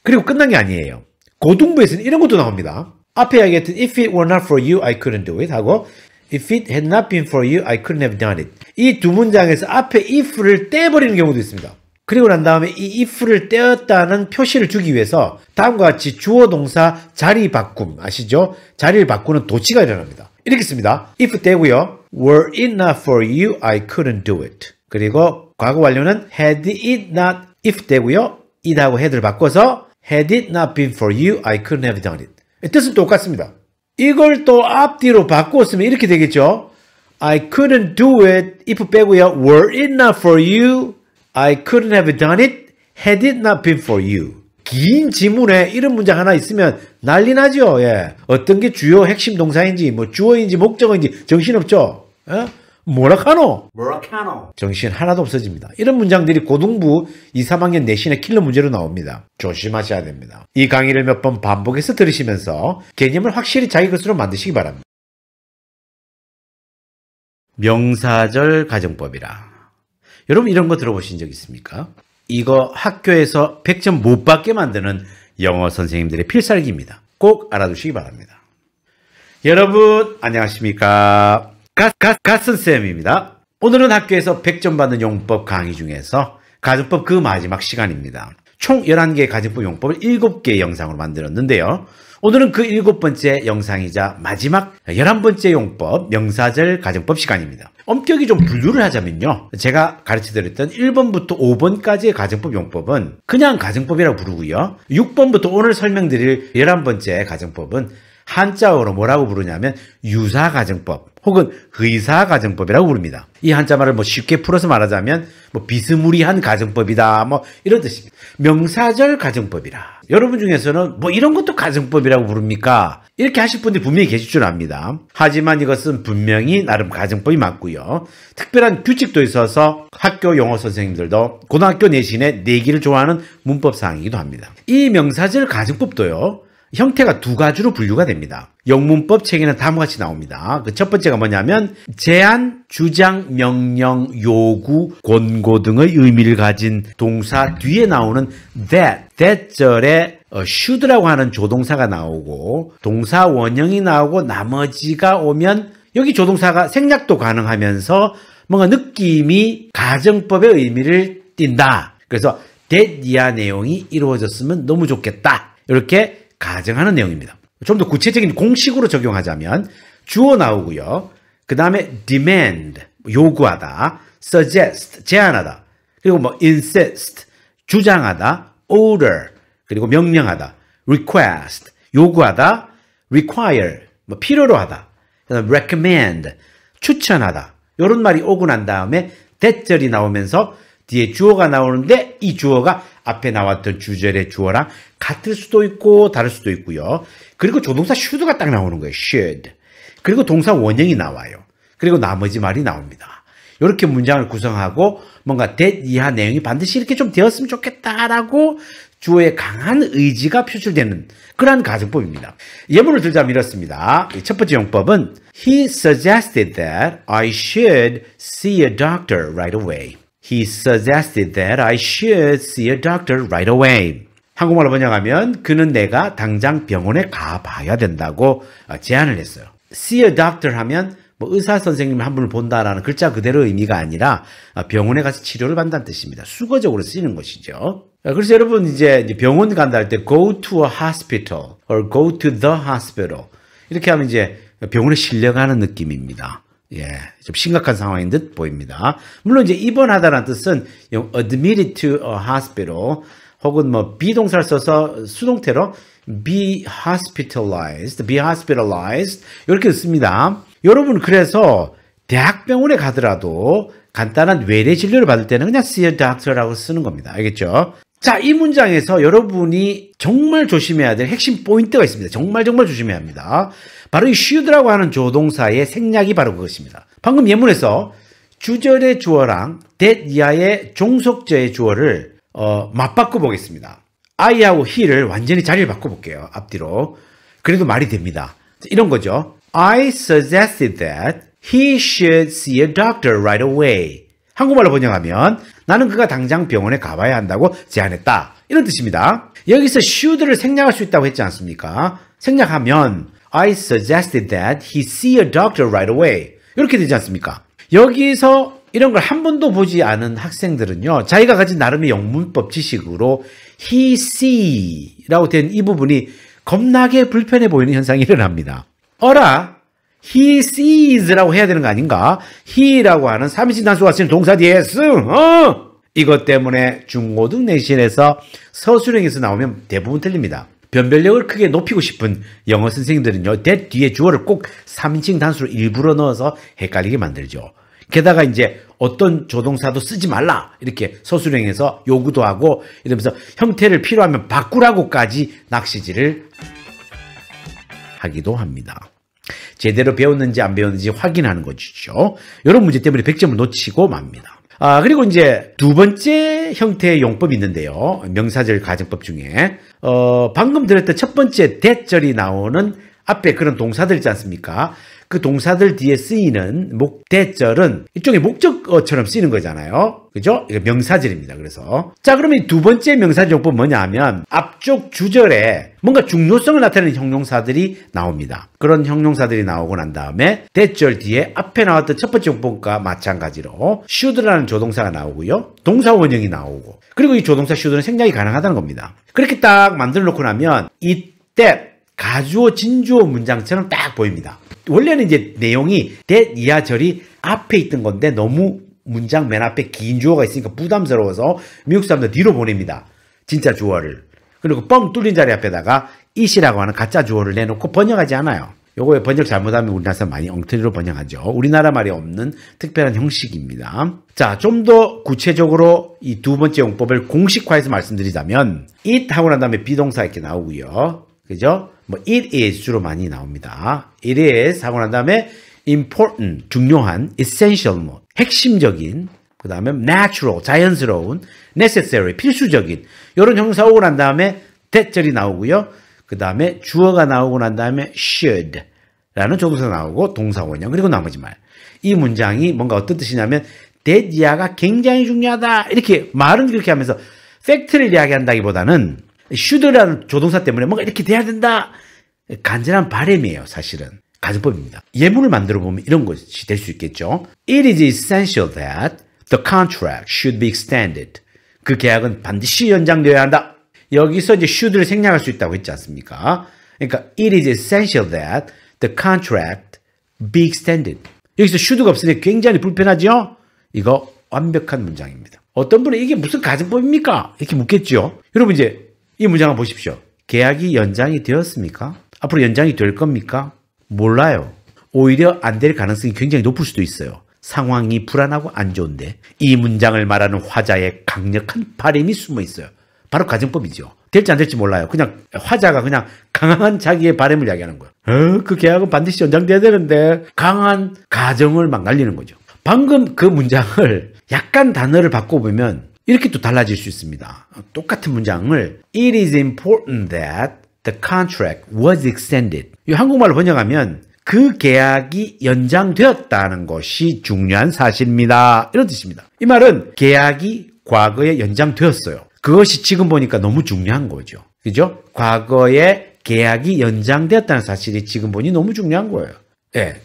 그리고 끝난 게 아니에요. 고등부에서는 이런 것도 나옵니다. 앞에 이야기했던 if it were not for you, I couldn't do it 하고 if it had not been for you, I couldn't have done it. 이 두 문장에서 앞에 if를 떼버리는 경우도 있습니다. 그리고 난 다음에 이 if를 떼었다는 표시를 주기 위해서 다음과 같이 주어 동사 자리 바꿈 아시죠? 자리를 바꾸는 도치가 일어납니다. 이렇게 씁니다. if 떼고요. were it not for you, I couldn't do it. 그리고 과거 완료는 had it not if 떼고요. it하고 had를 바꿔서 had it not been for you, I couldn't have done it. 뜻은 똑같습니다. 이걸 또 앞뒤로 바꿨으면 이렇게 되겠죠. I couldn't do it if 빼고요. were it not for you, I couldn't have done it had it not been for you. 긴 지문에 이런 문장 하나 있으면 난리 나죠. 예. 어떤 게 주요 핵심 동사인지 뭐 주어인지 목적어인지 정신없죠. 예? 뭐라카노? 정신 하나도 없어집니다. 이런 문장들이 고등부 2, 3학년 내신의 킬러 문제로 나옵니다. 조심하셔야 됩니다. 이 강의를 몇 번 반복해서 들으시면서 개념을 확실히 자기 것으로 만드시기 바랍니다. 명사절 가정법이라. 여러분 이런 거 들어보신 적 있습니까? 이거 학교에서 100점 못 받게 만드는 영어 선생님들의 필살기입니다. 꼭 알아두시기 바랍니다. 여러분 안녕하십니까? 갓선쌤입니다. 오늘은 학교에서 100점 받는 용법 강의 중에서 가정법 그 마지막 시간입니다. 총 11개의 가정법 용법을 7개의 영상으로 만들었는데요. 오늘은 그 7번째 영상이자 마지막 11번째 용법 명사절 가정법 시간입니다. 엄격히 좀 분류를 하자면요. 제가 가르쳐드렸던 1번부터 5번까지의 가정법 용법은 그냥 가정법이라고 부르고요. 6번부터 오늘 설명드릴 11번째 가정법은 한자어로 뭐라고 부르냐면 유사가정법 혹은 의사가정법이라고 부릅니다. 이 한자말을 뭐 쉽게 풀어서 말하자면 뭐 비스무리한 가정법이다 뭐 이런 뜻입니다. 명사절 가정법이라. 여러분 중에서는 뭐 이런 것도 가정법이라고 부릅니까? 이렇게 하실 분들이 분명히 계실 줄 압니다. 하지만 이것은 분명히 나름 가정법이 맞고요. 특별한 규칙도 있어서 학교 영어 선생님들도 고등학교 내신에 내기를 좋아하는 문법사항이기도 합니다. 이 명사절 가정법도요. 형태가 두 가지로 분류가 됩니다. 영문법 책에는 다음과 같이 나옵니다. 그 첫 번째가 뭐냐면 제안, 주장, 명령, 요구, 권고 등의 의미를 가진 동사 뒤에 나오는 that 절에 should라고 하는 조동사가 나오고 동사 원형이 나오고 나머지가 오면 여기 조동사가 생략도 가능하면서 뭔가 느낌이 가정법의 의미를 띈다. 그래서 that 이하 내용이 이루어졌으면 너무 좋겠다. 이렇게 가정하는 내용입니다. 좀 더 구체적인 공식으로 적용하자면 주어 나오고요. 그 다음에 demand, 요구하다, suggest, 제안하다, 그리고 뭐 insist, 주장하다, order, 그리고 명령하다, request, 요구하다, require, 뭐 필요로 하다, recommend, 추천하다, 이런 말이 오고 난 다음에 대절이 나오면서 뒤에 주어가 나오는데 이 주어가 앞에 나왔던 주절의 주어랑 같을 수도 있고 다를 수도 있고요. 그리고 조동사 should가 딱 나오는 거예요. should. 그리고 동사 원형이 나와요. 그리고 나머지 말이 나옵니다. 이렇게 문장을 구성하고 뭔가 that 이하 내용이 반드시 이렇게 좀 되었으면 좋겠다라고 주어의 강한 의지가 표출되는 그러한 가정법입니다. 예문을 들자면 이렇습니다. 첫 번째 용법은 He suggested that I should see a doctor right away. He suggested that I should see a doctor right away. 한국말로 번역하면 그는 내가 당장 병원에 가봐야 된다고 제안을 했어요. See a doctor 하면 뭐 의사 선생님 한 분을 본다라는 글자 그대로 의미가 아니라 병원에 가서 치료를 받는다는 뜻입니다. 수거적으로 쓰이는 것이죠. 그래서 여러분 이제 병원 간다 할 때 go to a hospital or go to the hospital 이렇게 하면 이제 병원에 실려가는 느낌입니다. 예, 좀 심각한 상황인 듯 보입니다. 물론 이제 입원하다라는 뜻은 admitted to a hospital 혹은 뭐 비동사를 써서 수동태로 be hospitalized 이렇게 씁니다. 여러분 그래서 대학병원에 가더라도 간단한 외래 진료를 받을 때는 그냥 see a doctor라고 쓰는 겁니다. 알겠죠? 자, 이 문장에서 여러분이 정말 조심해야 될 핵심 포인트가 있습니다. 정말 조심해야 합니다. 바로 이 should라고 하는 조동사의 생략이 바로 그것입니다. 방금 예문에서 주절의 주어랑 that 이하의 종속절의 주어를 맞바꿔 보겠습니다. I하고 he를 완전히 자리를 바꿔볼게요. 앞뒤로. 그래도 말이 됩니다. 이런 거죠. I suggested that he should see a doctor right away. 한국말로 번역하면 나는 그가 당장 병원에 가봐야 한다고 제안했다. 이런 뜻입니다. 여기서 should를 생략할 수 있다고 했지 않습니까? 생략하면 I suggested that he see a doctor right away. 이렇게 되지 않습니까? 여기서 이런 걸 한 번도 보지 않은 학생들은요. 자기가 가진 나름의 영문법 지식으로 he see라고 된 이 부분이 겁나게 불편해 보이는 현상이 일어납니다. 어라? He sees라고 해야 되는 거 아닌가? he라고 하는 3인칭 단수가 쓰는 동사 뒤에 이것 때문에 중고등 내신에서 서술형에서 나오면 대부분 틀립니다. 변별력을 크게 높이고 싶은 영어 선생님들은요. that 뒤에 주어를 꼭 3인칭 단수로 일부러 넣어서 헷갈리게 만들죠. 게다가 이제 어떤 조동사도 쓰지 말라 이렇게 서술형에서 요구도 하고 이러면서 형태를 필요하면 바꾸라고까지 낚시질을 하기도 합니다. 제대로 배웠는지 안 배웠는지 확인하는 것이죠. 이런 문제 때문에 100점을 놓치고 맙니다. 그리고 이제 두 번째 형태의 용법이 있는데요. 명사절 가정법 중에 방금 들었던 첫 번째 대절이 나오는 앞에 그런 동사들 있지 않습니까? 그 동사들 뒤에 쓰이는 대절은 일종의 목적어처럼 쓰이는 거잖아요. 그죠? 이거 명사절입니다. 그래서 자, 그러면 두 번째 명사절 용법은 뭐냐 하면 앞쪽 주절에 뭔가 중요성을 나타내는 형용사들이 나옵니다. 그런 형용사들이 나오고 난 다음에 대절 뒤에 앞에 나왔던 첫 번째 용법과 마찬가지로 should라는 조동사가 나오고요. 동사 원형이 나오고 그리고 이 조동사 should는 생략이 가능하다는 겁니다. 그렇게 딱 만들어 놓고 나면 이때 가주어 진주어 문장처럼 딱 보입니다. 원래는 이제 내용이 that 이하 절이 앞에 있던 건데 너무 문장 맨 앞에 긴 주어가 있으니까 부담스러워서 미국 사람들 뒤로 보냅니다. 진짜 주어를. 그리고 뻥 뚫린 자리 앞에다가 it이라고 하는 가짜 주어를 내놓고 번역하지 않아요. 요거에 번역 잘못하면 우리나라 사람 많이 엉터리로 번역하죠. 우리나라 말이 없는 특별한 형식입니다. 자, 좀 더 구체적으로 이 두 번째 용법을 공식화해서 말씀드리자면 it 하고 난 다음에 비동사 이렇게 나오고요. 그죠? 뭐 it is 주로 많이 나옵니다. it is 하고 난 다음에 important 중요한, essential 뭐 핵심적인, 그 다음에 natural 자연스러운, necessary 필수적인 이런 형용사 오고 난 다음에 대절이 나오고요. 그 다음에 주어가 나오고 난 다음에 should 라는 조동사 나오고 동사 원형 그리고 나머지 말. 이 문장이 뭔가 어떤 뜻이냐면 that 이하가 굉장히 중요하다 이렇게 말은 그렇게 하면서 팩트를 이야기한다기보다는 should라는 조동사 때문에 뭔가 이렇게 돼야 된다. 간절한 바람이에요, 사실은. 가정법입니다. 예문을 만들어 보면 이런 것이 될 수 있겠죠. It is essential that the contract should be extended. 그 계약은 반드시 연장되어야 한다. 여기서 이제 should를 생략할 수 있다고 했지 않습니까? 그러니까 it is essential that the contract be extended. 여기서 should가 없으니 굉장히 불편하죠? 이거 완벽한 문장입니다. 어떤 분은 이게 무슨 가정법입니까? 이렇게 묻겠죠. 여러분 이제 이 문장을 보십시오. 계약이 연장이 되었습니까? 앞으로 연장이 될 겁니까? 몰라요. 오히려 안 될 가능성이 굉장히 높을 수도 있어요. 상황이 불안하고 안 좋은데 이 문장을 말하는 화자의 강력한 바람이 숨어 있어요. 바로 가정법이죠. 될지 안 될지 몰라요. 그냥 화자가 그냥 강한 자기의 바람을 이야기하는 거예요. 그 계약은 반드시 연장돼야 되는데 강한 가정을 막 날리는 거죠. 방금 그 문장을 약간 단어를 바꿔보면 이렇게 또 달라질 수 있습니다. 똑같은 문장을 It is important that the contract was extended. 이 한국말로 번역하면 그 계약이 연장되었다는 것이 중요한 사실입니다. 이런 뜻입니다. 이 말은 계약이 과거에 연장되었어요. 그것이 지금 보니까 너무 중요한 거죠. 그죠? 과거에 계약이 연장되었다는 사실이 지금 보니 너무 중요한 거예요. 예,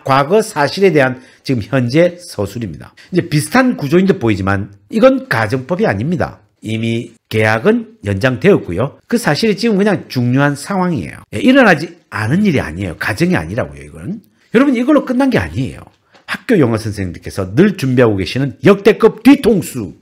과거 사실에 대한 지금 현재 서술입니다. 이제 비슷한 구조인 듯 보이지만 이건 가정법이 아닙니다. 이미 계약은 연장되었고요. 그 사실이 지금 그냥 중요한 상황이에요. 예, 일어나지 않은 일이 아니에요. 가정이 아니라고요, 이건. 여러분, 이걸로 끝난 게 아니에요. 학교 영어 선생님들께서 늘 준비하고 계시는 역대급 뒤통수.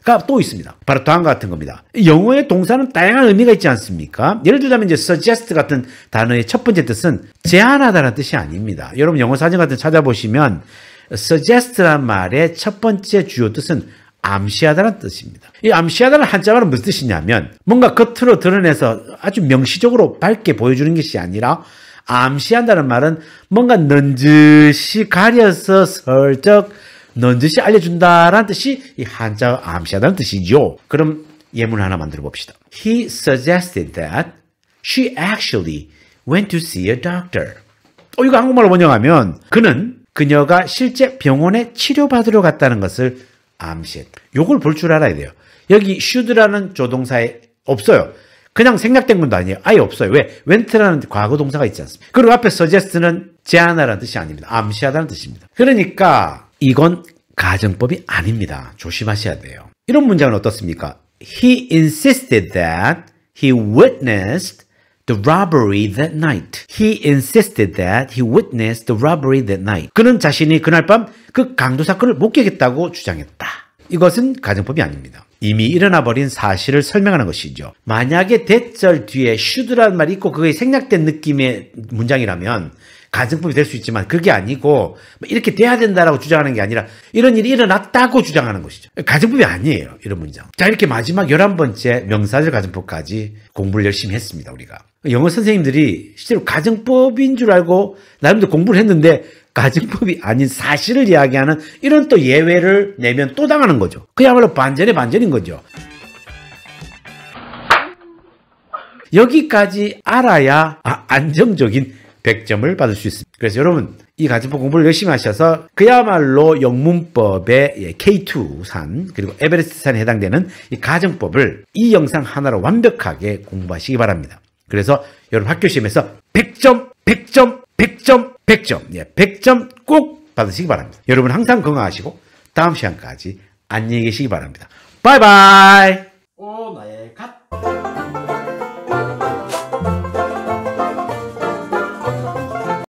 가 또 있습니다. 바로 다음과 같은 겁니다. 영어의 동사는 다양한 의미가 있지 않습니까? 예를 들자면 이제 suggest 같은 단어의 첫 번째 뜻은 제안하다는 뜻이 아닙니다. 여러분 영어 사전 같은 거 찾아보시면 suggest란 말의 첫 번째 주요 뜻은 암시하다는 뜻입니다. 이 암시하다는 한자말은 무슨 뜻이냐면 뭔가 겉으로 드러내서 아주 명시적으로 밝게 보여주는 것이 아니라 암시한다는 말은 뭔가 넌지시 가려서 슬쩍 넌지시 알려준다라는 뜻이 이 한자 암시하다는 뜻이죠. 그럼 예문 하나 만들어 봅시다. He suggested that she actually went to see a doctor. 이거 한국말로 번역하면 그녀가 실제 병원에 치료받으러 갔다는 것을 암시했다. 요걸 볼 줄 알아야 돼요. 여기 should라는 조동사에 없어요. 그냥 생략된 것도 아니에요. 아예 없어요. 왜? went라는 과거 동사가 있지 않습니까? 그리고 앞에 suggest는 제안하라는 뜻이 아닙니다. 암시하다는 뜻입니다. 그러니까 이건 가정법이 아닙니다. 조심하셔야 돼요. 이런 문장은 어떻습니까? He insisted that he witnessed the robbery that night. He insisted that he witnessed the robbery that night. 그는 자신이 그날 밤 그 강도 사건을 목격했다고 주장했다. 이것은 가정법이 아닙니다. 이미 일어나 버린 사실을 설명하는 것이죠. 만약에 대절 뒤에 should라는 말이 있고 그게 생략된 느낌의 문장이라면 가정법이 될 수 있지만 그게 아니고 이렇게 돼야 된다라고 주장하는 게 아니라 이런 일이 일어났다고 주장하는 것이죠. 가정법이 아니에요. 이런 문장. 자, 이렇게 마지막 11번째 명사절 가정법까지 공부를 열심히 했습니다. 우리가. 영어 선생님들이 실제로 가정법인 줄 알고 나름대로 공부를 했는데 가정법이 아닌 사실을 이야기하는 이런 또 예외를 내면 또 당하는 거죠. 그야말로 반전의 반전인 거죠. 여기까지 알아야 안정적인 100점을 받을 수 있습니다. 그래서 여러분 이 가정법 공부를 열심히 하셔서 그야말로 영문법의 K2산 그리고 에베레스트산에 해당되는 이 가정법을 이 영상 하나로 완벽하게 공부하시기 바랍니다. 그래서 여러분 학교 시험에서 100점, 100점, 100점, 100점, 100점 꼭 받으시기 바랍니다. 여러분 항상 건강하시고 다음 시간까지 안녕히 계시기 바랍니다. 바이바이!